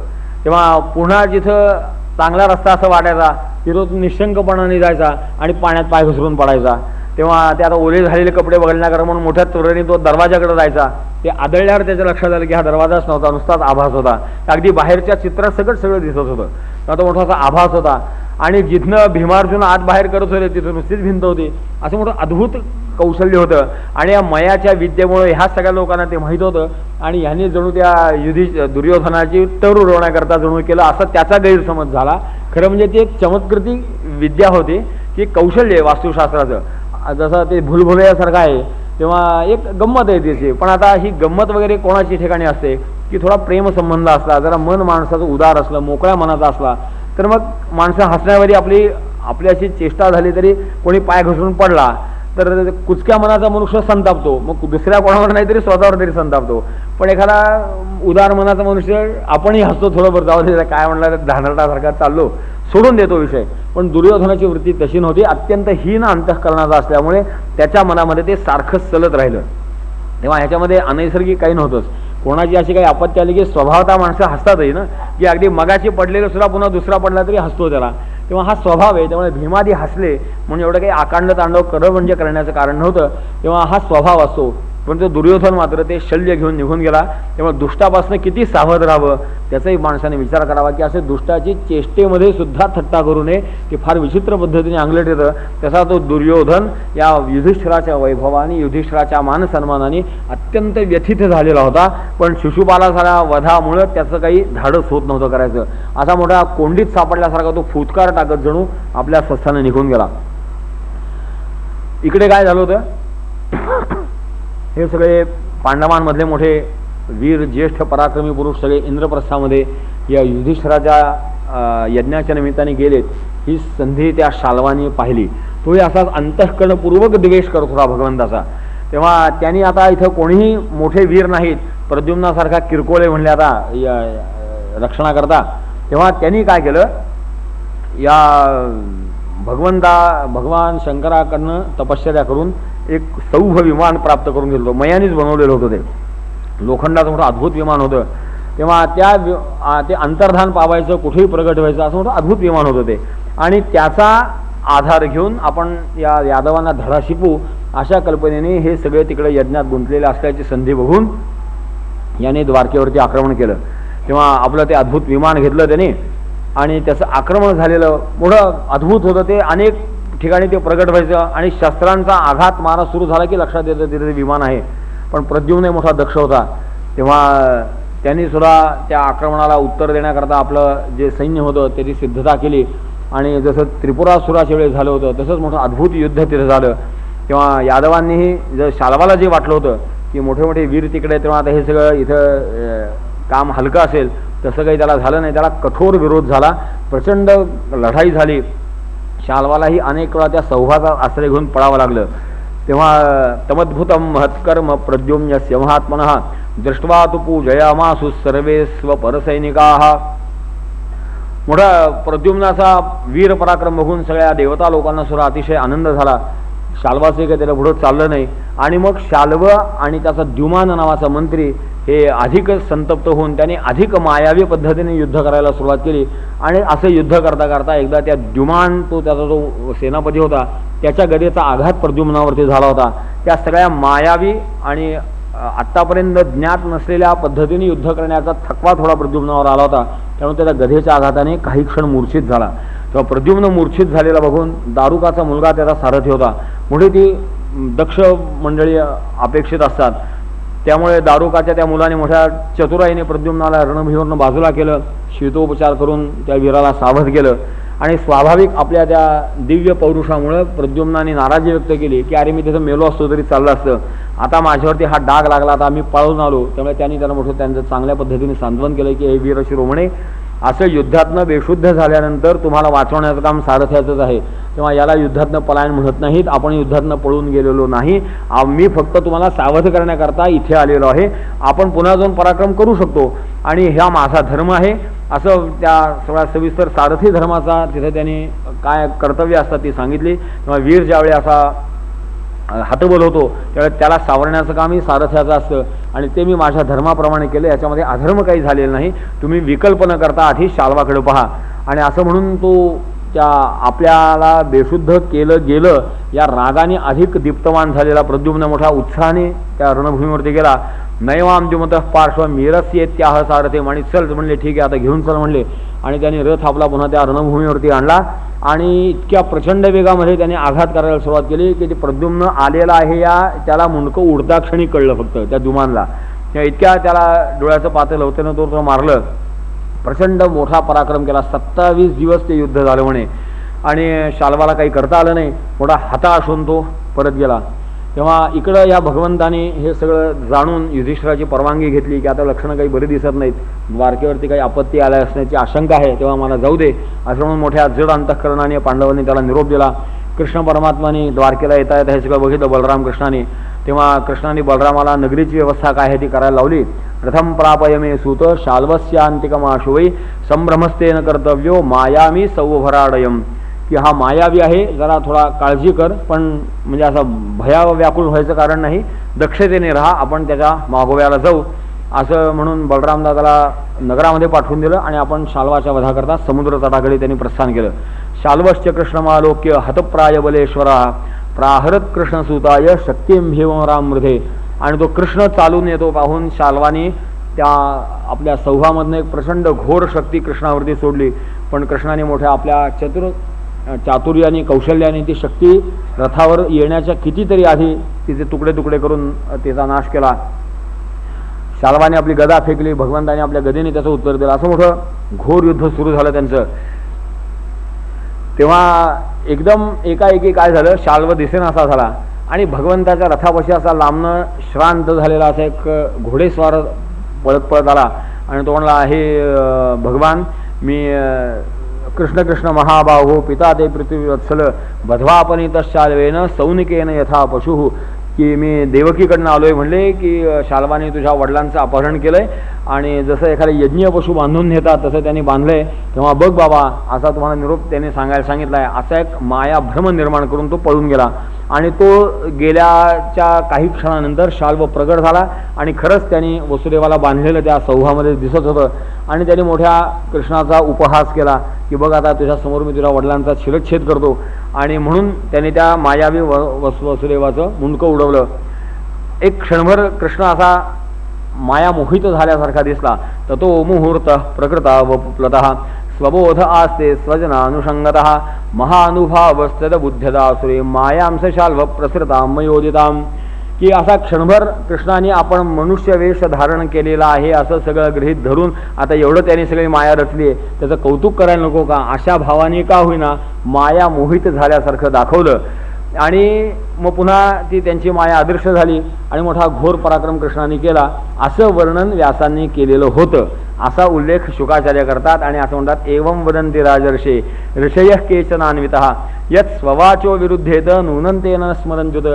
तेव्हा पुन्हा जिथं चांगला रस्ता असं वाटायचा तिथं तो निशंकपणाने जायचा आणि पाण्यात पाय घसरून पडायचा. तेव्हा ते आता ओले झालेले कपडे बघण्याकरता म्हणून मोठ्या त्वरेने तो दरवाजाकडे जायचा. ते आदळल्यावर त्याच्या लक्षात आलं की हा दरवाजाच नव्हता, नुसताच आभास होता. अगदी बाहेरच्या चित्रात सगळं दिसत होतं. तो मोठासा आभास होता. आणि जिथनं भीमार्जुन आत बाहेर करत होते तिथं नुसतीच भिंत होती. असं मोठं अद्भुत कौशल्य होतं. आणि या मयाच्या विद्येमुळे ह्या सगळ्या लोकांना ते माहीत होतं आणि ह्याने जणू त्या दुर्योधनाची टर उडवण्याकरता जणू केलं असं त्याचा गैरसमज झाला. खरं म्हणजे ती एक चमत्कृती विद्या होती की कौशल्य आहे वास्तुशास्त्राचं. जसं ते भुलभुलैयासारखं आहे तेव्हा एक गंमत आहे त्याची. पण आता ही गंमत वगैरे कोणाची ठिकाणी असते की थोडा प्रेमसंबंध असला, जरा मन माणसाचं उदार असलं, मोकळ्या मनाचा असला तर मग माणसं हसण्यावरी आपली अशी चेष्टा झाली तरी कोणी पाय घसरून पडला तर कुचक्या मनाचा मनुष्य संतापतो. मग दुसऱ्या कोणावर नाही तरी स्वतःवर तरी संतापतो. पण एखादा उदार मनाचा मनुष्य आपणही हसतो, थोडंफार जाऊ दे काय म्हणलं धानरटासारखा चाललो, सोडून देतो विषय. पण दुर्योधनाची वृत्ती तशी नव्हती. अत्यंत हीन अंतःकरणाचा असल्यामुळे त्याच्या मनामध्ये ते सारखंच चलत राहिलं. तेव्हा ह्याच्यामध्ये अनैसर्गिक काही नव्हतंच. कोणाची अशी काही आपत्ती आली की स्वभावता माणसं हसतातही ना, की अगदी मगाशी पडलेलं सुद्धा पुन्हा दुसरा पडला तरी हसतो त्याला. तेव्हा हा स्वभाव आहे. त्यामुळे भीमादी हसले म्हणून एवढं काही आकांड तांडव म्हणजे करण्याचं कारण नव्हतं. तेव्हा हा स्वभाव असतो. पण तो दुर्योधन मात्र ते शल्य घेऊन निघून गेला. तेव्हा दुष्टापासून किती सावध राहावं त्याचाही माणसाने विचार करावा की असे दुष्टाची चेष्टेमध्ये सुद्धा थट्टा करू नये. ते फार विचित्र पद्धतीने अंगलट येतं. तसा तो दुर्योधन या युधिष्ठिराच्या वैभवाने युधिष्ठिराच्या मानसन्मानाने अत्यंत व्यथित झालेला होता. पण शिशुपालासारख्या वधामुळं त्याचं काही धाडस होत नव्हतं करायचं. असा मोठा कोंडीत सापडल्यासारखा तो फुतकार टाकत जणू आपल्या स्वस्थाने निघून गेला. इकडे काय झालं होतं, हे सगळे पांडवांमधले मोठे वीर ज्येष्ठ पराक्रमी पुरुष सगळे इंद्रप्रस्थामध्ये या युधिष्ठिराच्या यज्ञाच्या निमित्ताने गेलेत. ही संधी त्या शाल्वाने पाहिली. तोही असाच अंतःकरणपूर्वक द्वेष करत होता भगवंताचा. तेव्हा त्यांनी आता इथं कोणीही मोठे वीर नाहीत, प्रद्युम्नासारखा किरकोळे म्हणले आता रक्षणाकरता. तेव्हा त्यांनी काय केलं, या भगवान शंकराकडनं तपश्चर्या करून एक सौभ विमान प्राप्त करून घेतलं होतं. मयानेच बनवलेलं होतं. ते लोखंडाचं मोठं अद्भुत विमान होतं. तेव्हा ते अंतर्धान पावायचं, कुठेही प्रगट व्हायचं असं मोठं अद्भुत विमान होतं ते. आणि त्याचा आधार घेऊन आपण या यादवांना धडा शिकू अशा कल्पनेने हे सगळे तिकडे यज्ञात गुंतलेले असल्याची संधी बघून याने द्वारकेवरती आक्रमण केलं. तेव्हा आपलं ते अद्भुत विमान घेतलं त्याने आणि त्याचं आक्रमण झालेलं मोठं अद्भुत होतं. ते अनेक ठिकाणी ते प्रगट व्हायचं आणि शस्त्रांचा आघात मारा सुरू झाला की लक्षात येतं तिथे विमान आहे. पण प्रद्युम्न मोठा दक्ष होता. तेव्हा त्यांनी सुद्धा त्या आक्रमणाला उत्तर देण्याकरता आपलं जे सैन्य होतं त्याची सिद्धता केली. आणि जसं त्रिपुरासुराच्या वेळेस झालं होतं तसंच मोठं अद्भुत युद्ध तिथं झालं. तेव्हा यादवांनीही जर शाल्वाला जे वाटलं होतं की मोठे मोठे वीर तिकडे, तेव्हा आता हे सगळं इथं काम हलकं असेल तसं काही त्याला झालं नाही. त्याला कठोर विरोध झाला, प्रचंड लढाई झाली. शाल्वालाही अनेक वेळा त्या सौभाचा आश्रय घेऊन पळावं लागलं. तेव्हा तमद्भुतम महत्कर्म प्रद्युम्नस्य महात्मनः दृष्ट्वा तु पूजयामासु सर्वे स्वपरसैनिकाः. मोठा प्रद्युम्नाचा वीर पराक्रम बघून सगळ्या देवता लोकांना सुद्धा अतिशय आनंद झाला. शाल्वाचे काही त्याला पुढं चाललं नाही. आणि मग शाल्व आणि त्याचा द्युमान नावाचा मंत्री हे अधिक संतप्त होऊन त्याने अधिक मायावी पद्धतीने युद्ध करायला सुरुवात केली. आणि असं युद्ध करता करता एकदा त्या द्युमान त्याचा जो सेनापती होता त्याच्या गदेचा आघात प्रद्युम्नावरती झाला होता. त्या सगळ्या मायावी आणि आत्तापर्यंत ज्ञात नसलेल्या पद्धतीने युद्ध करण्याचा थकवा थोडा प्रद्युम्नावर आला होता. त्यामुळे त्याच्या गधेच्या आघाताने काही क्षण मूर्छित झाला. तेव्हा प्रद्युम्न मूर्छित झालेला बघून दारुकाचा मुलगा त्याचा सारथी होता. मोठी ती दक्ष मंडळी अपेक्षित असतात, त्यामुळे दारुकाच्या त्या मुलाने मोठ्या चतुराईने प्रद्युम्नाला रणभूमीवरून बाजूला केलं, शीतोपचार करून त्या वीराला सावध केलं. आणि स्वाभाविक आपल्या त्या दिव्य पौरुषामुळं प्रद्युम्नाने नाराजी व्यक्त केली की अरे मी तिथं मेलो असतो तरी चाललं असतं, आता माझ्यावरती हा डाग लागला, आता आम्ही पळून आलो. त्यामुळे त्यांनी त्याला मोठं त्यांचं चांगल्या पद्धतीने सांत्वन केलं की हे वीर शिरोमणे, असं युद्धातनं बेशुद्ध झाल्यानंतर तुम्हाला वाचवण्याचं काम सारथ्याचंच आहे, तेव्हा याला युद्धातनं पलायन म्हणत नाहीत, आपण युद्धातनं पळून गेलेलो नाही, मी फक्त तुम्हाला सावध करण्याकरता इथे आलेलो आहे, आपण पुन्हा जाऊन पराक्रम करू शकतो आणि हा माझा धर्म आहे, असं त्या सगळ्या सविस्तर सारथी धर्माचा तिथे त्यांनी काय कर्तव्य असतात ती सांगितली. तेव्हा वीर ज्यावेळी असा हातबल होतो त्यावेळेस त्याला सावरण्याचं काम ही सारथ्याचं असतं आणि ते मी माझ्या धर्माप्रमाणे केलं, याच्यामध्ये अधर्म काही झालेला नाही, तुम्ही विकल्प न करता आधी शाल्वाकडे पहा. आणि असं म्हणून तो त्या आपल्याला बेशुद्ध केलं गेलं या रागाने अधिक दीप्तमान झालेला प्रद्युम्न मोठ्या उत्साहाने त्या रणभूमीवरती गेला. नैवाम द्युमत पार्श्व मिरस्य त्याह सारथे, आणि चल म्हणले, ठीक आहे आता घेऊन चल म्हणले. आणि त्यांनी रथ आपला पुन्हा त्या रणभूमीवरती आणला आणि इतक्या प्रचंड वेगामध्ये त्याने आघात करायला सुरुवात केली की ते प्रद्युम्न आलेला आहे या त्याला मुंडकं उडता क्षणी कळलं फक्त त्या द्युमानला. इतक्या त्याला डोळ्याचं पातळ होतं तो मारलं, प्रचंड मोठा पराक्रम केला. 27 दिवस ते युद्ध झालं म्हणे आणि शाल्वाला काही करता आलं नाही, मोठा हताश होऊन तो परत गेला. तेव्हा इकडं या भगवंताने हे सगळं जाणून युधिष्ठिराची परवानगी घेतली की आता लक्षणं काही बरी दिसत नाहीत, द्वारकेवरती काही आपत्ती आल्या असण्याची आशंका आहे, तेव्हा मला जाऊ दे असं म्हणून मोठ्या जड अंतःकरणाने पांडवांनी त्याला निरोप दिला. कृष्ण परमात्माने द्वारकेला येता येता हे सगळं बघितलं बलराम कृष्णाने. तेव्हा कृष्णाने बलरामाला नगरीची व्यवस्था काय आहे ती करायला लावली. प्रथम प्रापयमे सूत शाल्वस्यांतिकमाशुवै संभ्रमस्तेन कर्तव्यो मायामी सौभराडयम, की हा मायावी आहे, जरा थोडा काळजी कर, पण म्हणजे असं भया व्याकुळ व्हायचं कारण नाही, दक्षतेने राहा, आपण त्याच्या मागोव्याला जाऊ असं म्हणून बलरामदादाला नगरामध्ये पाठवून दिलं आणि आपण शाल्वाच्या वधाकरता समुद्र तटाकडे त्यांनी प्रस्थान केलं. शाल्वश्च कृष्णमालोक्य हतप्राय बलेश्वरा प्राहरत कृष्णसुताय शक्तीं भीमराम मृधे, आणि तो कृष्ण चालून येतो पाहून शाल्वानी त्या आपल्या सौभामधनं एक प्रचंड घोर शक्ती कृष्णावरती सोडली, पण कृष्णाने मोठ्या आपल्या चातुर्याने कौशल्याने ती शक्ती रथावर येण्याच्या कितीतरी आधी तिचे तुकडे तुकडे करून तिचा नाश केला. शाल्वाने आपली गदा फेकली, भगवंताने आपल्या गदेने त्याचं उत्तर दिलं, असं मोठं घोर युद्ध सुरू झालं त्यांचं. तेव्हा एकदम एकाएकी काय झालं, शाल्व दिसेनासा झाला आणि भगवंताच्या रथापाशी असा लांबनं श्रांत झालेला असा एक घोडेस्वार पळत पळत आला आणि तो म्हणला, हे भगवान, मी कृष्ण कृष्ण महाबाहो पिता ते पृथ्वीवत्सल बध्वापनितशाल्वेन सौनिकेन यथा पशु, की मी देवकीकडनं आलोय म्हणले की शाल्वाने तुझ्या वडिलांचं अपहरण केलंय आणि जसं एखादे यज्ञीय पशु बांधून नेतात तसं त्यांनी बांधलंय, तेव्हा बघ बाबा असा तुम्हाला निरोप त्याने सांगायला सांगितलाय. असा एक माया भ्रम निर्माण करून तो पळून गेला आणि तो गेल्याच्या काही क्षणानंतर शाल्व प्रगट झाला आणि खरंच त्यांनी वसुदेवाला बांधलेलं त्या सौभामध्ये दिसत होतं आणि त्यांनी मोठ्या कृष्णाचा उपहास केला की बघ आता तुझ्या समोर मी तुझ्या वडिलांचा शिरच्छेद करतो, आणि म्हणून त्यांनी त्या मायावी वसुदेवाचं मुंडकं उडवलं. एक क्षणभर कृष्ण असा मायामोहित झाल्यासारखा दिसला, तर तो मुहूर्त प्रकृता वपुप्लतः स्वबोध आस्ते स्वजनानुषंगतः महानुभावस्तद बुद्ध्यदासुरे मायांश शाल्व प्रसृता मयोदिताम, की असा क्षणभर कृष्णाने आपण मनुष्य वेश धारण केलेला आहे असं सगळं गृहीत धरून आता एवढं त्याने सगळी माया रचली आहे, त्याचं कौतुक करायला नको का, अशा भावाने का होईना माया मोहित झाल्यासारखं दाखवलं आणि मग पुन्हा ती त्यांची माया अदृश्य झाली आणि मोठा घोर पराक्रम कृष्णाने केला असं वर्णन व्यासांनी केलेलं होतं. असा उल्लेख शुकाचार्य करतात आणि असं म्हणतात, एवं वदन्ति राजर्षे ऋषयः केचनान्वितः यत् स्ववाचो विरुद्धेत नूनंतेन स्मरंत्युत,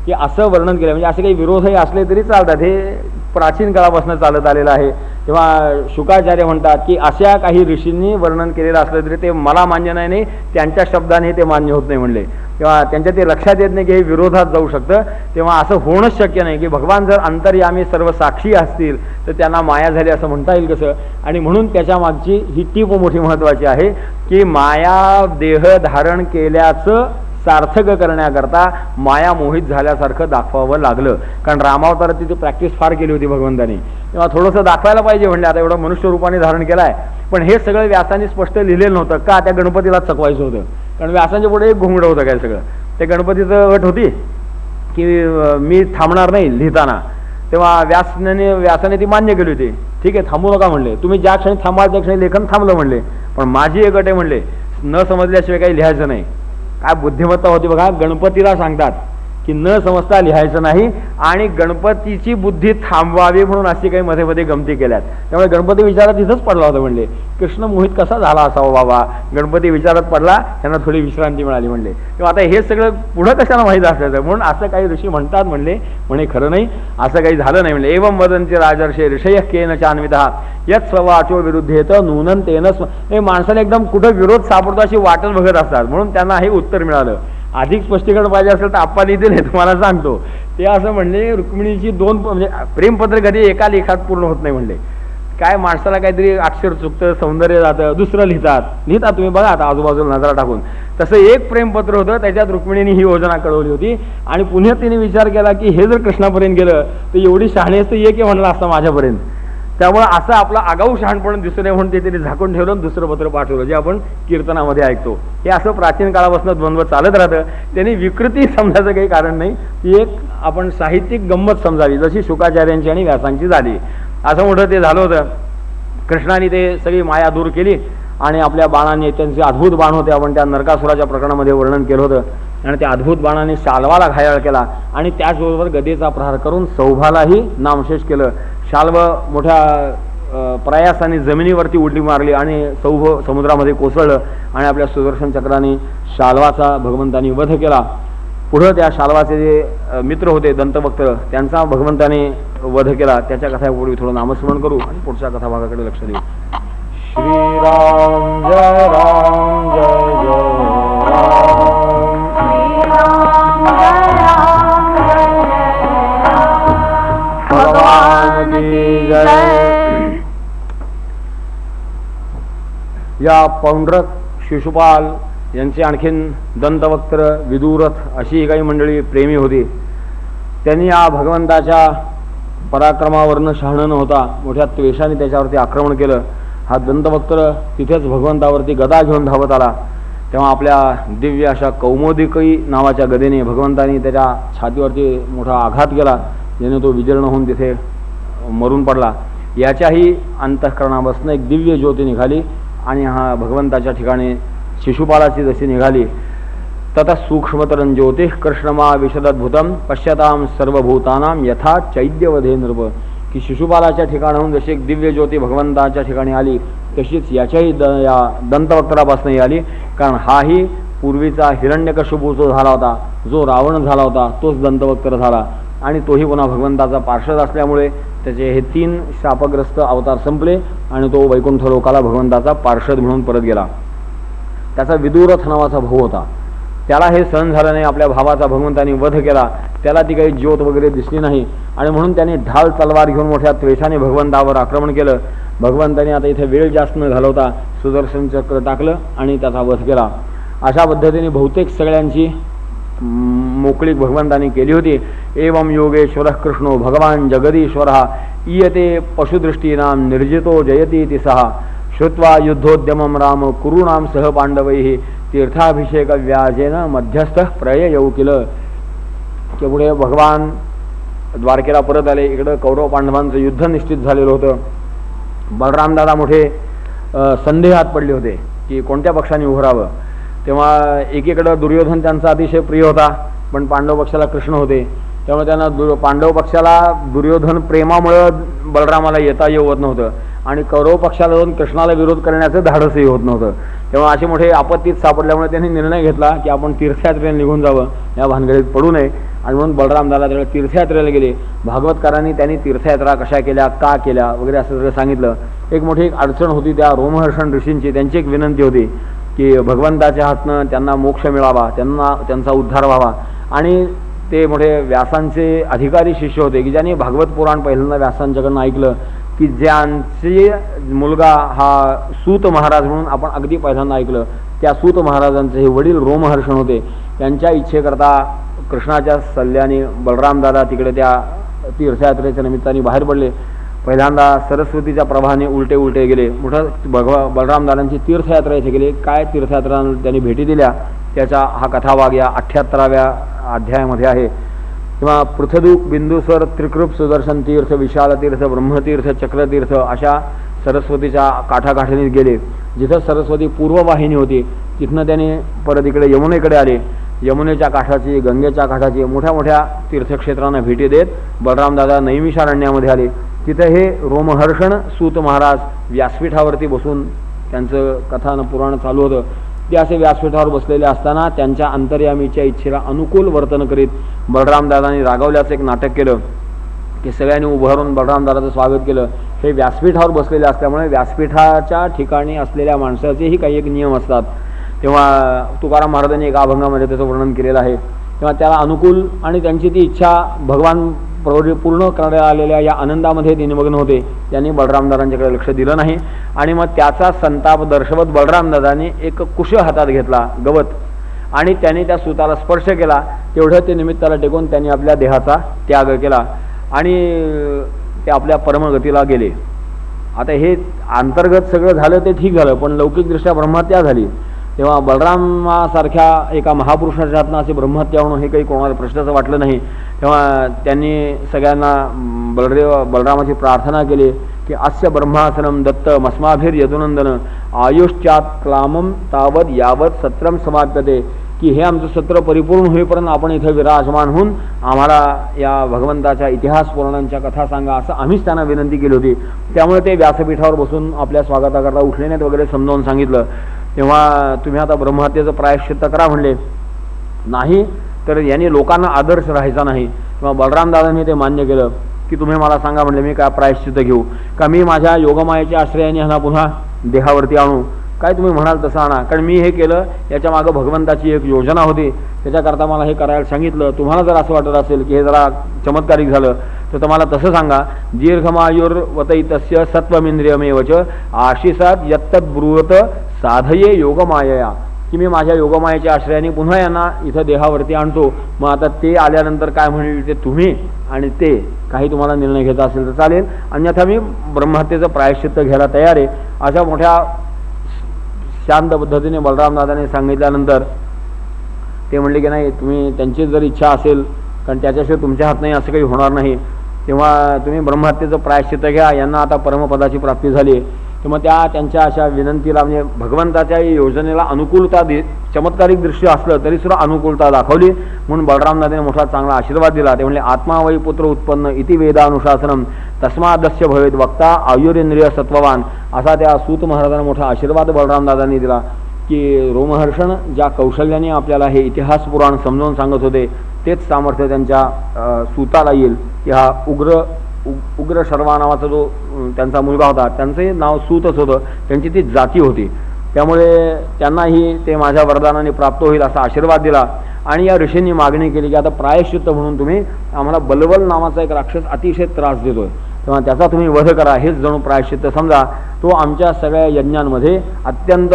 की असं वर्णन केलं म्हणजे असे काही विरोधही असले तरी चालतात, हे प्राचीन काळापासून चालत आलेलं आहे. तेव्हा शुकाचार्य म्हणतात की अशा काही ऋषींनी वर्णन केलेलं असलं तरी ते मला मान्य नाही, त्यांच्या शब्दाने ते मान्य होत नाही म्हणले, तेव्हा त्यांच्या ते लक्षात येत नाही की हे विरोधात जाऊ शकतं. तेव्हा असं होणंच शक्य नाही की भगवान जर अंतर्यामी सर्व साक्षी असतील तर त्यांना माया झाली असं म्हणता येईल कसं. आणि म्हणून त्याच्या मागची ही टीप मोठी महत्त्वाची आहे की माया देह धारण केल्याचं सार्थक करण्याकरता माया मोहित झाल्यासारखं दाखवावं लागलं. कारण रामावतारात तिथे प्रॅक्टिस फार केली होती भगवंतानी, तेव्हा थोडंसं दाखवायला पाहिजे म्हणले. आता एवढं मनुष्य रूपाने धारण केलं आहे, पण हे सगळं व्यासाने स्पष्ट लिहिलेलं नव्हतं का, त्या गणपतीला चकवायचं होतं. कारण व्यासांच्या पुढे एक घुंगडं होतं काय सगळं. ते गणपतीचं अट होती की मी थांबणार नाही लिहिताना. तेव्हा व्यासाने ती मान्य केली होती. ठीक आहे, थांबू नका म्हणले, तुम्ही ज्या क्षणी थांबाल त्या क्षणी लेखन थांबलं म्हणले, पण माझी एक अट आहे म्हणले, न समजल्याशिवाय काही लिहायचं नाही. काय बुद्धिमत्ता होती बघा. गणपतीला सांगतात की न समजता लिहायचं नाही, आणि गणपतीची बुद्धी थांबवावी म्हणून अशी काही मध्ये मध्ये गमती केल्यात. त्यामुळे गणपती विचारात तिथंच पडला होता म्हणले. कृष्ण मोहित कसा झाला असावा बाबा, गणपती विचारात पडला, त्यांना थोडी विश्रांती मिळाली म्हणले. तेव्हा आता हे सगळं पुढं कशाला माहीत असायचं म्हणून असं काही ऋषी म्हणतात म्हणले. म्हणे खरं नाही, असं काही झालं नाही म्हणले. एवं वदन्ति राजर्षे ऋषयः केन चान्वितः यत् स्ववाचो विरुद्धेत नूनं तेन हे माणसाने एकदम कुठं विरोध सापडतो अशी वाटच बघत असतात, म्हणून त्यांना हे उत्तर मिळालं. अधिक स्पष्टीकरण पाहिजे असेल तर आप्पा लिहितील हे तुम्हाला सांगतो. ते असं म्हणले, रुक्मिणीची दोन म्हणजे प्रेमपत्र कधी एका लेखात पूर्ण होत नाही म्हणले. काय माणसाला काहीतरी अक्षर चुकतं, सौंदर्य जातं, दुसरं लिहितात तुम्ही बघा आता आजूबाजूला नजरा टाकून. तसं एक प्रेमपत्र होतं, त्याच्यात रुक्मिणीने ही योजना कळवली होती, आणि पुन्हा तिने विचार केला की हे जर कृष्णापर्यंत गेलं तर एवढी शहाणी असतं एक म्हणलं असतं माझ्यापर्यंत. त्यामुळे असं आपला आगाऊ शहाणपण दिसू नये म्हणून ते तिने झाकून ठेवलं आणि दुसरं पत्र पाठवलं, जे आपण कीर्तनामध्ये ऐकतो. हे असं प्राचीन काळापासून द्वंद्व चालत राहतं. त्यांनी विकृती समजायचं काही कारण नाही, ती एक आपण साहित्यिक गंमत समजावी, जशी शुकाचार्यांची आणि व्यासांची झाली. असं मोठं ते झालं होतं. कृष्णाने ते सगळी माया दूर केली आणि आपल्या बाणाने, त्यांचे अद्भुत बाण होते, आपण त्या नरकासुराच्या प्रकरणामध्ये वर्णन केलं होतं, आणि त्या अद्भुत बाणाने शाल्वाला घायाळ केला आणि त्याचबरोबर गदेचा प्रहार करून सौभालाही नामशेष केलं. शाल्व मोठ्या प्रयासाने जमिनीवरती उडी मारली आणि सौभ समुद्रामध्ये कोसळलं, आणि आपल्या सुदर्शन चक्राने शाल्वाचा भगवंतानी वध केला. पुढं त्या शाल्वाचे जे मित्र होते दंतवक्त, त्यांचा भगवंताने वध केला. त्याच्या कथापूर्वी थोडं नामस्मरण करू आणि पुढच्या कथाभागाकडे लक्ष देऊ. श्रीराम जय राम जय जय राम, भगवान की जय. या पौंड्रक, शिशुपाल यांचे आणखीन दंतवक्त्र, विदुरथ अशी काही मंडळी प्रेमी होती. त्यांनी या भगवंताच्या पराक्रमावरनं शहाणं न होता मोठ्या त्वेषाने त्याच्यावरती आक्रमण केलं. हा दंतवक्त्र तिथेच भगवंतावरती गदा घेऊन धावत आला. तेव्हा आपल्या दिव्य अशा कौमोदिकी नावाच्या गदेने भगवंतानी त्याच्या छातीवरती मोठा आघात केला, ज्याने तो विजीर्ण होऊन तिथे मरून पडला. याच्याही अंतःकरणापासून एक दिव्य ज्योती निघाली, आणि हा भगवंताच्या ठिकाणी शिशुपालाची जशी निघाली, तथा सूक्ष्मतरं ज्योतिः कृष्णमा विशदद्भुतम पश्यताम सर्वभूतानां यथा चैद्यवधे नृप. की शिशुपालाच्या ठिकाणाहून जशी एक दिव्य ज्योती भगवंताच्या ठिकाणी आली, तशीच याच्याही या दंतवक्त्रापासूनही आली. कारण हाही पूर्वीचा हिरण्यकशिपू जो झाला होता, जो रावण झाला होता, तोच दंतवक्त्र झाला, आणि तोही पुन्हा भगवंताचा पार्षद असल्यामुळे त्याचे हे 3 शापग्रस्त अवतार संपले, आणि तो वैकुंठ लोकाला भगवंताचा पार्षद म्हणून परत गेला. त्याचा विदुरथ नावाचा भाऊ होता, त्याला हे सहन झालं नाही. आपल्या भावाचा भगवंतानी वध केला, त्याला ती काही ज्योत वगैरे दिसली नाही, आणि म्हणून त्याने ढाल तलवार घेऊन मोठ्या त्वेषाने भगवंतावर आक्रमण केलं. भगवंताने आता इथे वेळ जास्त न घालवता सुदर्शन चक्र टाकलं आणि त्याचा वध केला. अशा पद्धतीने बहुतेक सगळ्यांची मोकळीक भगवंतानी केली होती. एवं योगेश्वर कृष्णो भगवान जगदीश्वर ईयते पशुदृष्टीनां निर्जितो जयती ति सहा श्रुत्वा युद्धोद्यमं राम कुरूणां सह पांडवैः तीर्थाभिषेक व्याजेन मध्यस्थ प्रययौ किल. की पुढे भगवान द्वारकेला परत आले. इकडं कौरव पांडवांचं युद्ध निश्चित झालेलं होतं. बलरामदादा मोठे संदेहात पडले होते की कोणत्या पक्षाने उभं राहावं. तेव्हा एकीकडं दुर्योधन त्यांचा अतिशय प्रिय होता, पण पांडव पक्षाला कृष्ण होते. त्यामुळे त्यांना पांडव पक्षाला दुर्योधन प्रेमामुळं बलरामाला येता येऊ होत नव्हतं, आणि कौरव पक्षाला जाऊन कृष्णाला विरोध करण्याचं धाडसही होत नव्हतं. तेव्हा असे मोठे आपत्तीत सापडल्यामुळे त्यांनी निर्णय घेतला की आपण तीर्थयात्रेला निघून जावं, या भानगडीत पडू नये. आणि म्हणून बलरामदादा त्यावेळेला तीर्थयात्रेला गेले. भागवतकारांनी त्यांनी तीर्थयात्रा कशा केल्या, का केल्या वगैरे असं सगळं सांगितलं. एक मोठी अडचण होती त्या रोमहर्षण ऋषींची. त्यांची एक विनंती होती की भगवंताच्या हातनं त्यांना मोक्ष मिळावा, त्यांचा उद्धार व्हावा. आणि ते मोठे व्यासांचे अधिकारी शिष्य होते की ज्यांनी भागवत पुराण पहिल्यांदा व्यासांच्याकडनं ऐकलं, की ज्यांचे मुलगा हा सूत महाराज म्हणून आपण अगदी पहिल्यांदा ऐकलं, त्या सूत महाराजांचे हे वडील रोमहर्षण होते. त्यांच्या इच्छेकरता कृष्णाच्या सल्ल्याने बलरामदादा तिकडे त्या तीर्थयात्रेच्या निमित्ताने बाहेर पडले. पहिल्यांदा सरस्वतीच्या प्रवाहाने उलटे उलटे गेले. मोठं बलरामदादांची तीर्थयात्रा इथे गेली. काय तीर्थयात्रा त्यांनी भेटी दिल्या त्याचा हा कथाभाग या 78व्या अध्यायामध्ये आहे. किंवा पृथ्वीक, बिंदुसर, त्रिकृप, सुदर्शन तीर्थ, विशाल तीर्थ, ब्रह्मतीर्थ, चक्रतीर्थ अशा सरस्वतीच्या काठाकाठीने गेले. जिथं सरस्वती पूर्ववाहिनी होती तिथनं त्याने परत इकडे यमुनेकडे आले. यमुनेच्या काठाची, गंगेच्या काठाची मोठ्या मोठ्या तीर्थक्षेत्रांना भेटी देत बलरामदादा नैमिषारण्यामध्ये आले. तिथे हे रोमहर्षण सूत महाराज व्यासपीठावरती बसून त्यांचं कथान पुराण चालू होतं. ते असे व्यासपीठावर बसलेले असताना त्यांच्या अंतर्यामीच्या इच्छेला अनुकूल वर्तन करीत बलरामदादांनी रागावल्याचं एक नाटक केलं की सगळ्यांनी उभारून बलरामदादाचं स्वागत केलं. हे व्यासपीठावर बसलेले असल्यामुळे व्यासपीठाच्या ठिकाणी असलेल्या माणसाचेही काही एक नियम असतात. तेव्हा तुकाराम महाराजांनी एका अभंगामध्ये त्याचं वर्णन केलेलं आहे. तेव्हा त्याला अनुकूल आणि त्यांची ती इच्छा भगवान पूर्ण करण्यात आलेल्या या आनंदामध्ये ते निमग्न होते. त्यांनी बलरामदादांच्याकडे लक्ष दिलं नाही आणि मग त्याचा संताप दर्शवत बलरामदादांनी एक कुश हातात घेतला, गवत, आणि त्यांनी त्या सूताला स्पर्श केला. तेवढं ते निमित्ताला टेकून त्यांनी आपल्या देहाचा त्याग केला आणि ते आपल्या परमगतीला गेले. आता हे अंतर्गत सगळं झालं ते ठीक झालं, पण लौकिकदृष्ट्या ब्रह्महत्या झाली. तेव्हा बलरामासारख्या एका महापुरुषाच्या हातनं असे ब्रह्महत्या होणं हे काही कोणाला प्रश्नाचं वाटलं नाही. तेव्हा त्यांनी सगळ्यांना बलरामाची प्रार्थना केली की अस्य ब्रह्मासनम दत्त मस्माभिर यदुनंदन आयुष्यात क्लामम तावत यावत सत्रम समाप्यते, की हे आमचं सत्र परिपूर्ण होईपर्यंत आपण इथं विराजमान होऊन आम्हाला या भगवंताच्या इतिहास पुराणांच्या कथा सांगा, असं आम्हीच त्यांना विनंती केली होती. त्यामुळे ते व्यासपीठावर बसून आपल्या स्वागताकरता उठले नाहीत वगैरे समजावून सांगितलं. तेव्हा तुम्ही आता ब्रह्महत्येचं प्रायश्चित्त करा म्हणले. नाही तर यांनी लोकांना आदर्श राहायचा नाही. तेव्हा बलरामदादांनी ते मान्य केलं की तुम्ही मला सांगा म्हणले, मी काय प्रायश्चित्त घेऊ का? मी माझ्या योगमायेच्या आश्रयाने ह्यांना पुन्हा देहावरती आणू? काय तुम्ही म्हणाल तसं आणा, कारण मी हे केलं याच्या मागं भगवंताची एक योजना होती, त्याच्याकरता मला हे करायला सांगितलं. तुम्हाला जर असं वाटत असेल की हे जरा चमत्कारिक झालं तर तुम्हाला तसं सांगा, दीर्घमायुर्वतैतस्य सत्वमिंद्रियमेवच आशिसात यत्तत् ब्रुवत साधये योगमायया, की मी माझ्या योगमायेच्या आश्रयाने पुन्हा यांना इथं देहावरती आणतो. मग आता ते आल्यानंतर काय म्हणेल ते तुम्ही आणि ते काही तुम्हाला निर्णय घ्यायचा असेल तर चालेल, अन्यथा मी ब्रह्महत्येचं प्रायश्चित्त घ्यायला तयार आहे. अशा मोठ्या शांत पद्धतीने बलरामदादाने सांगितल्यानंतर ते म्हणले की नाही, तुम्ही त्यांची जर इच्छा असेल, कारण त्याच्याशिवाय तुमच्या हात नाही असं काही होणार नाही, तेव्हा तुम्ही ब्रह्महत्येचं प्रायश्चित्त घ्या, यांना आता परमपदाची प्राप्ती झाली. तेव्हा त्यांच्या अशा विनंतीला म्हणजे भगवंताच्या योजनेला अनुकूलता चमत्कारिक दृश्य असलं तरी सुद्धा अनुकूलता दाखवली. म्हणून बलरामदादाने मोठा चांगला आशीर्वाद दिला. ते म्हणले आत्मा वै पुत्र उत्पन्न इति वेदानुशासनम तस्मादस्य भवेद वक्ता आयुरेंद्रिय सत्ववान, असा त्या सूत महाराजांना मोठा आशीर्वाद बलरामदादांनी दिला की रोमहर्षण ज्या कौशल्याने आपल्याला हे इतिहास पुराण समजावून सांगत होते तेच सामर्थ्य त्यांच्या सूताला येईल. की हा उग्र शर्मा नावाचा जो त्यांचा मुलगा होता, त्यांचंही नाव सूतच होतं, त्यांची ती जाती होती. त्यामुळे त्यांनाही ते माझ्या वरदानाने प्राप्त होईल असा आशीर्वाद दिला. आणि या ऋषींनी मागणी केली की आता प्रायश्चित्त म्हणून तुम्ही आम्हाला बलवल नावाचा एक राक्षस अतिशय त्रास देतोय, तेव्हा त्याचा तुम्ही वध करा, हेच जणू प्रायश्चित्त समजा. तो आमच्या सगळ्या यज्ञांमध्ये अत्यंत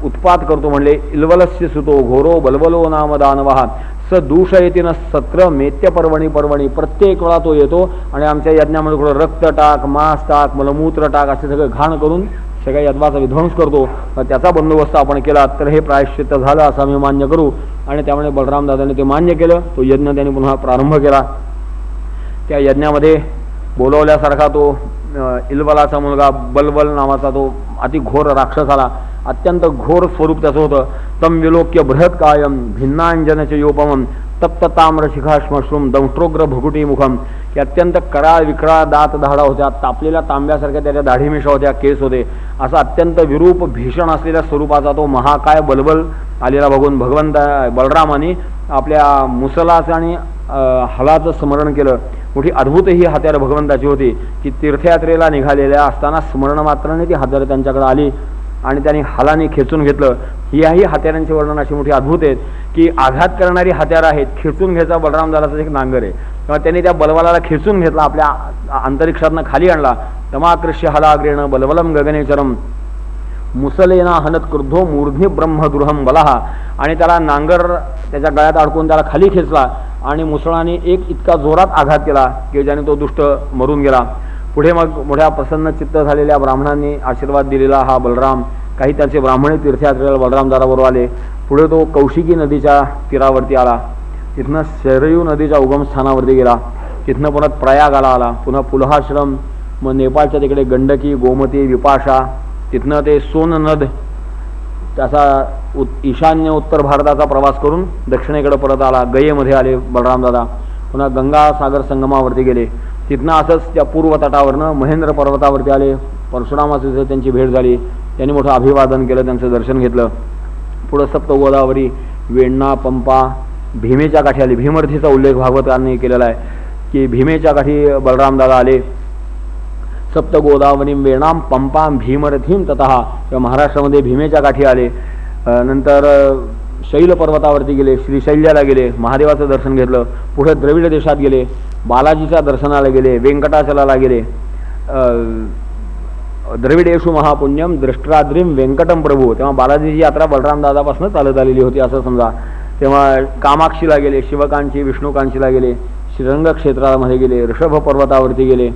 उत्पात करतो. म्हणले इल्वलस्य सुतो घोरो बलवलो नाम दानवहा स दूषयती न सत्र मेत्य पर्वणी पर्वणी, प्रत्येक वेळा तो येतो आणि आमच्या यज्ञामध्ये थोडं रक्त टाक, मांस टाक, मलमूत्र टाक असे सगळं घाण करून सगळ्या यज्ञाचा विध्वंस करतो. त्याचा बंदोबस्त आपण केला तर हे प्रायश्चित्त झालं असं आम्ही मान्य करू. आणि त्यामुळे बलरामदादांनी ते मान्य केलं. तो यज्ञ त्यांनी पुन्हा प्रारंभ केला. त्या यज्ञामध्ये बोलवल्यासारखा तो इल्वलाचा मुलगा बलवल नावाचा तो अतिघोर राक्षस आला. अत्यंत घोर स्वरूप त्याचं होतं. तम विलोक्य बृहत कायम भिन्नांजनचे योपमम तप्त ताम्र शिखा श्मश्रूम दंष्ट्रोग्र भुगुटी मुखम, की अत्यंत कराळ विक्राळ दात धाडा होत्या, तापलेल्या तांब्यासारख्या त्याच्या दाढीमिशा होत्या, केस होते. असा अत्यंत विरूप भीषण असलेल्या स्वरूपाचा तो महाकाय बलबल आलेला बघून बलरामाने आपल्या मुसलाचं आणि हलाचं स्मरण केलं. मोठी अद्भुत ही हत्यारं भगवंताची होती की तीर्थयात्रेला निघालेल्या असताना स्मरण मात्राने ती हत्यारं त्यांच्याकडे आली आणि त्यांनी हलाने खेचून घेतलं. याही हत्यारांचे वर्णन अशी मोठी अद्भुत आहेत की आघात करणारी हत्यारं आहेत. खेचून घ्यायचा बलरामदादाचा एक नांगर आहे, तेव्हा त्यांनी त्या बलवलाला खेचून घेतला, आपल्या अंतरिक्षातनं खाली आणला. तमाकृष्य हलाग्रेण बलवलम गगनेचरम मुसलेना हनत क्रुद्धो मूर्ध्नी ब्रह्मदुर्हम बलहा, आणि त्याला नांगर त्याच्या गळ्यात अडकून त्याला खाली खेचला आणि मुसळाने एक इतका जोरात आघात केला की ज्याने तो दुष्ट मरून गेला. पुढे मग मोठ्या प्रसन्न चित्त झालेल्या ब्राह्मणांनी आशीर्वाद दिलेला हा बलराम, काही त्याचे ब्राह्मणी तीर्थयात्रेला बलराम दादाबरोबर आले. पुढे तो कौशिकी नदीच्या तीरावरती आला, तिथनं शरयू नदीच्या उगमस्थानावरती गेला, तिथनं परत प्रयागाला आला, पुन्हा पुलहाश्रम, मग नेपाळच्या तिकडे गंडकी, गोमती, विपाशा, तिथनं ते सोन नद, त्याचा ईशान्य उत्तर भारताचा प्रवास करून दक्षिणेकडे परत आला. गयेमध्ये आले बलरामदादा, पुन्हा गंगा सागर संगमावरती गेले, तिथनं असंच त्या पूर्व तटावरनं महेंद्र पर्वतावरती आले. परशुरामाची त्यांची भेट झाली, त्यांनी मोठं अभिवादन केलं, त्यांचं दर्शन घेतलं. पुढं सप्त गोदावरी, वेण्णा, पंपा, भीमेच्या काठी आली. भीमर्थीचा उल्लेख भागवतांनी केलेला आहे की भीमेच्या काठी बलरामदादा आले. सप्त गोदावरी वेणाम पंपाम भीमरथीम ततः, किंवा महाराष्ट्रामध्ये भीमेच्या काठी आले. नंतर शैल पर्वतावरती गेले, श्रीशैल्याला गेले, महादेवाचं दर्शन घेतलं. पुढे द्रविड देशात गेले, बालाजीच्या दर्शनाला गेले, व्यंकटाचलाला गेले. द्रविडेशु महापुण्यम दृष्ट्राद्रीम व्यंकटम प्रभू, तेव्हा बालाजीची यात्रा बलरामदादापासून चालत आलेली होती असं समजा. तेव्हा कामाक्षीला गेले, शिवकांची, विष्णुकांचीला गेले, श्रीरंग क्षेत्रामध्ये गेले, ऋषभ पर्वतावरती गेले,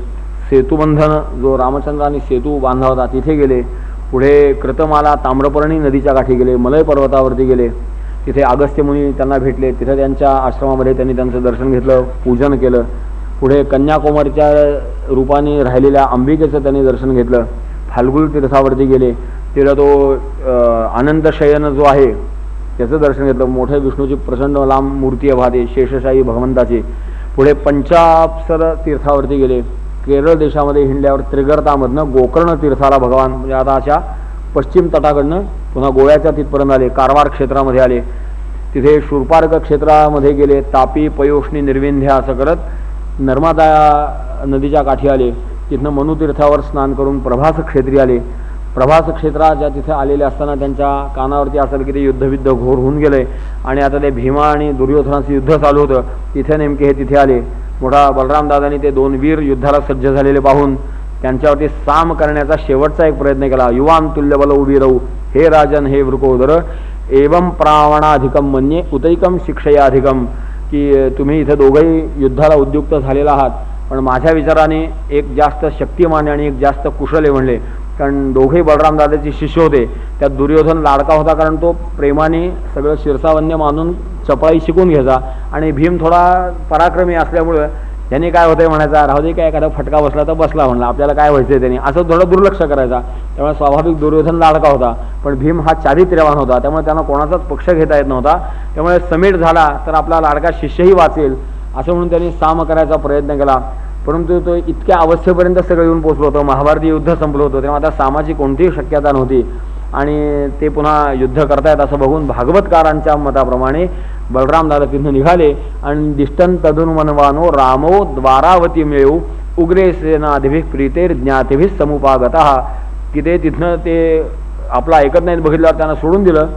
सेतुबंधन जो रामचंद्रांनी सेतू बांधला होता तिथे गेले. पुढे कृतमाला, ताम्रपर्णी नदीच्या काठी गेले, मलय पर्वतावरती गेले, तिथे अगस्त्य मुनी त्यांना भेटले, तिथे त्यांच्या आश्रमामध्ये त्यांनी त्यांचं दर्शन घेतलं, पूजन केलं. पुढे कन्याकुमारीच्या रूपाने राहिलेल्या अंबिकेचं त्यांनी दर्शन घेतलं. फाल्गुन तीर्थावरती गेले, तिथं तो अनंत शयन जो आहे त्याचं दर्शन घेतलं. मोठ्या विष्णूची प्रचंड लांब मूर्ती आहे वाहते, शेषशाही भगवंताची. पुढे पंचाप्सर तीर्थावरती गेले. केरळ देशामध्ये हिंडल्यावर त्रिगर्तामधनं गोकर्ण तीर्थाला भगवान, म्हणजे आता अशा पश्चिम तटाकडनं पुन्हा गोव्याच्या तिथपर्यंत आले. कारवार क्षेत्रामध्ये आले, तिथे शूरपार्क क्षेत्रामध्ये गेले. तापी, पयोष्णी, निर्विंध्य असं करत नर्मदा नदीच्या काठी आले. तिथनं मनुतीर्थावर स्नान करून प्रभास क्षेत्री आले. प्रभास क्षेत्राच्या तिथे आलेले असताना त्यांच्या कानावरती असेल की ते युद्धविद्ध घोर होऊन गेले आणि आता ते भीमा आणि दुर्योधनाचं युद्ध चालू होतं. तिथे नेमके हे तिथे आले. मोठा बलरामदादांनी ते दोन वीर युद्धाला सज्ज झालेले पाहून त्यांच्यावरती साम करण्याचा शेवटचा एक प्रयत्न केला. युवान तुल्य बल उभी राहू, हे राजन हे वृकोदर, एवं प्रावणाधिकम मन्ये उतैकम शिक्षयाधिकम, की तुम्ही इथं दोघंही युद्धाला उद्युक्त झालेला आहात, पण माझ्या विचाराने एक जास्त शक्तिमान आणि एक जास्त कुशल आहे म्हणले. कारण दोघेही बलरामदादाचे शिष्य होते. त्यात दुर्योधन लाडका होता, कारण तो प्रेमाने सगळं शिरसावन्य मानून चपळाई शिकून घ्यायचा, आणि भीम थोडा पराक्रमी असल्यामुळं त्यांनी काय होतंय म्हणायचा, राहू दे काय एखादा फटका बसला तर बसला म्हणला, आपल्याला काय व्हायचंय त्यांनी, असं थोडं दुर्लक्ष करायचा. त्यामुळे स्वाभाविक दुर्योधन लाडका होता, पण भीम हा चारित्र्यवान होता, त्यामुळे त्यांना कोणाचाच पक्ष घेता येत नव्हता. त्यामुळे समीट झाला तर आपला लाडका शिष्यही वाचेल असं म्हणून त्यांनी साम करायचा प्रयत्न केला. परंतु तो इतक्या अवस्थेपर्यंत सगळं येऊन पोचलो होतं. महाभारती युद्ध संपलं होतं, तेव्हा आता सामाची कोणतीही शक्यता नव्हती आणि ते पुन्हा युद्ध करतायत असं बघून भागवतकारांच्या मताप्रमाणे बलरामदादा तिथून निघाले आणि दिष्टन तदुन्मनवानो रामो द्वारावती मिळू उग्रे सेनाधिभिः प्रीतेर ज्ञातिभिः समुपागतः, की ते तिथनं ते आपला ऐकत नाहीत बघितल्यावर त्यांना सोडून दिलं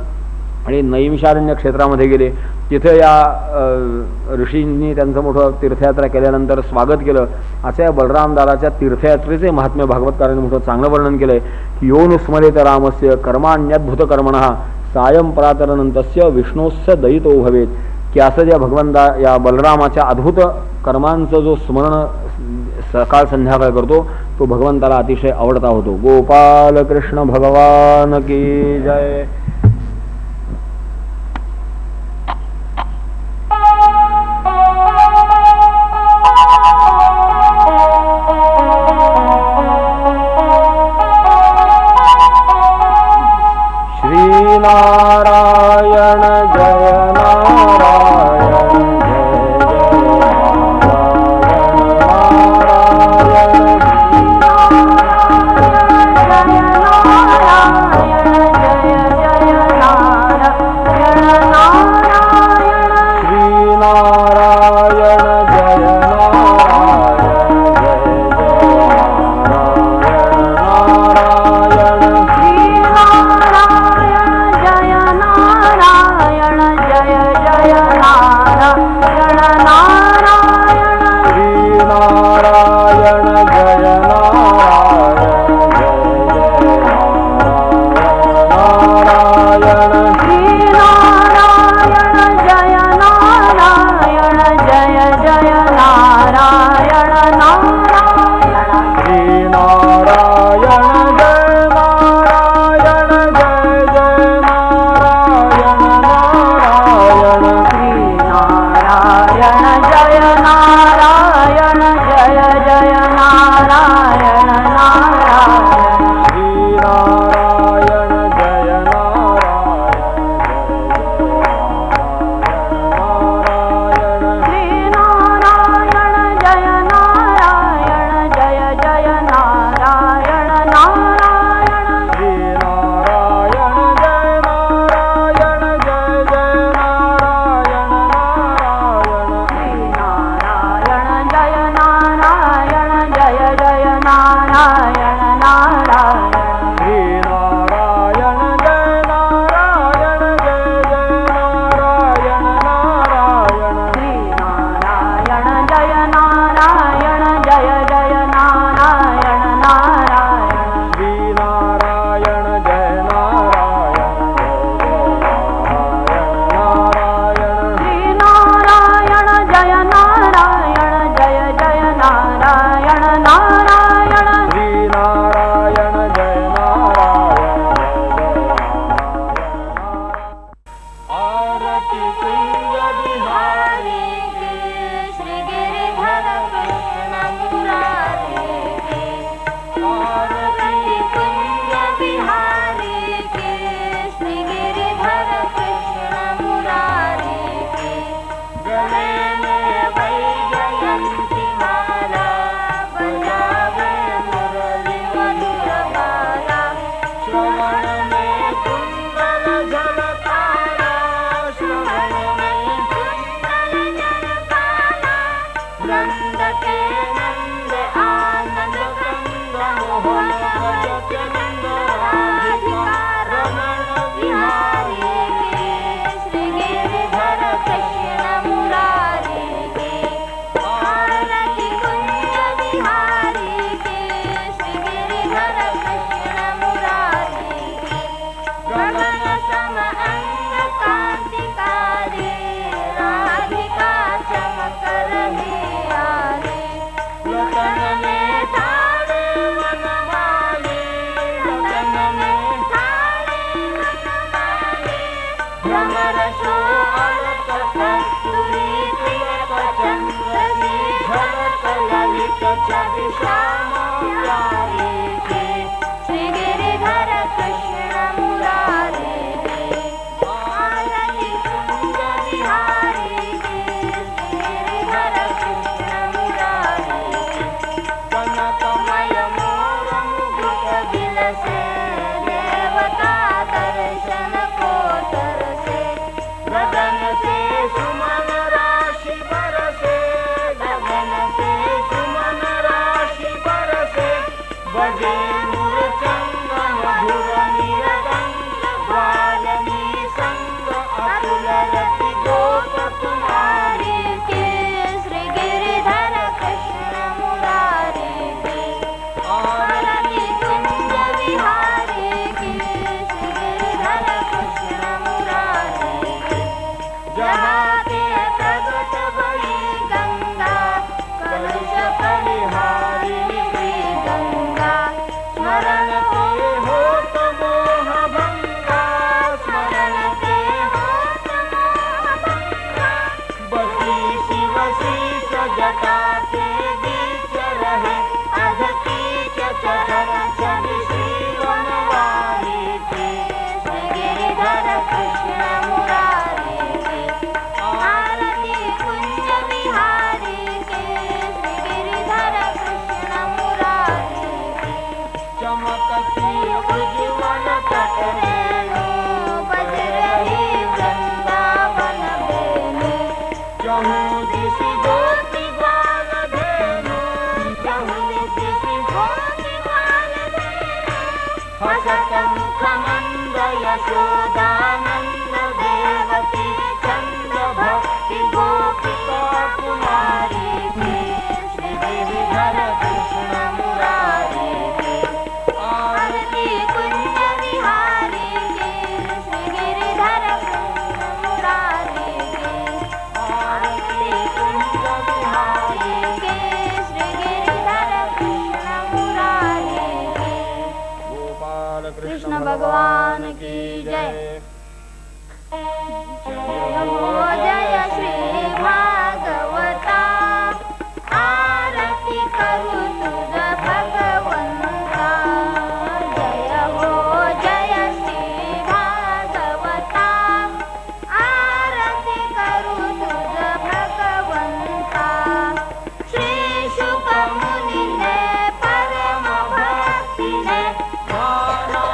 आणि नैमिषारण्य क्षेत्रामध्ये गेले. तिथं या ऋषींनी त्यांचं मोठं तीर्थयात्रा केल्यानंतर स्वागत केलं. असं या बलरामदादाच्या तीर्थयात्रेचे महात्म्य भागवतकारांनी मोठं चांगलं वर्णन केलंय की यो नुस्मरेत रामस्य कर्माण्यद्भुत कर्मणः सायं प्रातरनंतस्य विष्णोस्य दयितो भवेत, की असं ज्या भगवंता या बलरामाच्या अद्भुत कर्मांचं जो स्मरण सकाळ संध्याकाळ करतो तो भगवंताला अतिशय आवडता होतो. गोपाल कृष्ण भगवान की जय. नारायण जय नारायण कृष्ण भगवान की जय। जय हो जय श्री भागवता, आरती करू तुझ भगवंता। जय हो जय श्री भागवता, आरती करू तुझ भगवंता। श्री शुक मुनीने परम भक्तीने आरती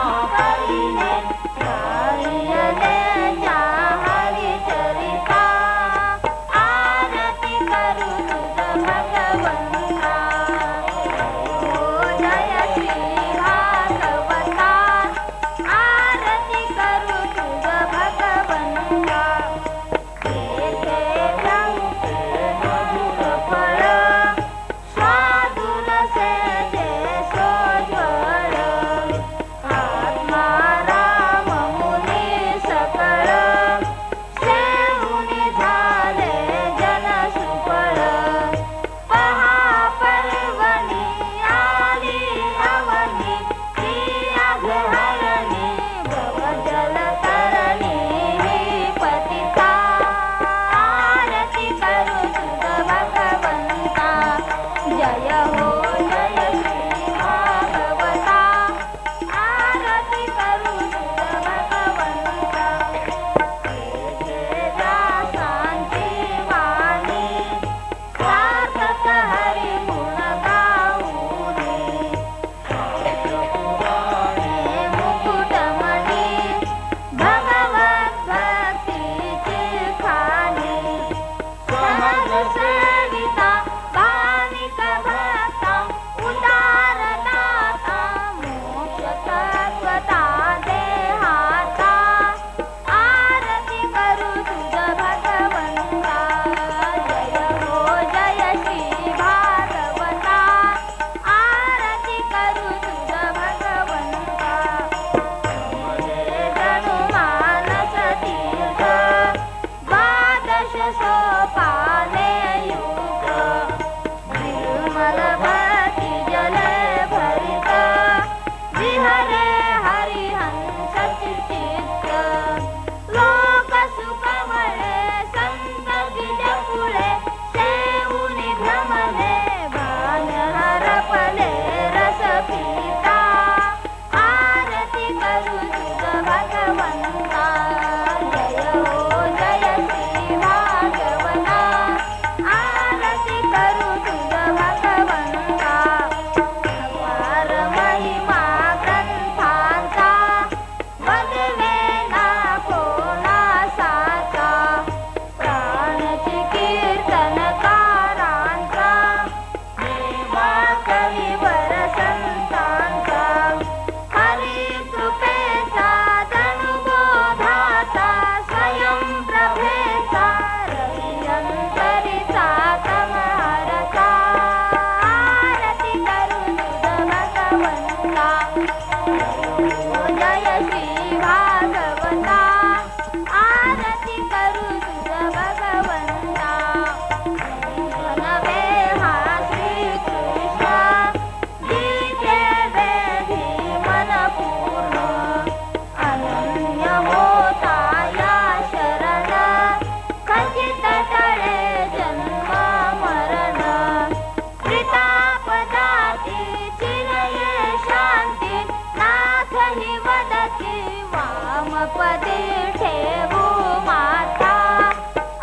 पदी ठेवू माता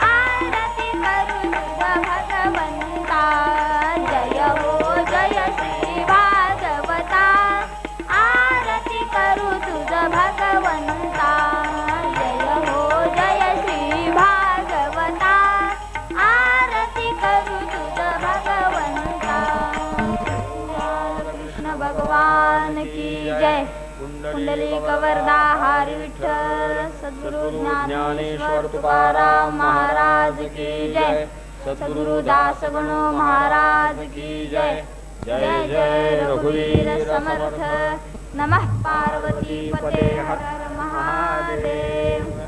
आरती करू तुझ भगवंता जय हो जय श्री भागवता आरती करू तुझ भगवंता जय हो जय श्री भागवता आरती करू तुझ भगवंता कृष्ण भगवान की जय कुंडलिक वरदा हरी विठ्ठल सद्गुरु ज्ञानेश्वर तुकाराम महाराज की जय सद्गुरु दास गणो महाराज की जय जय जय रघुवीर समर्थ नमः पार्वती पते हर हर महादेव।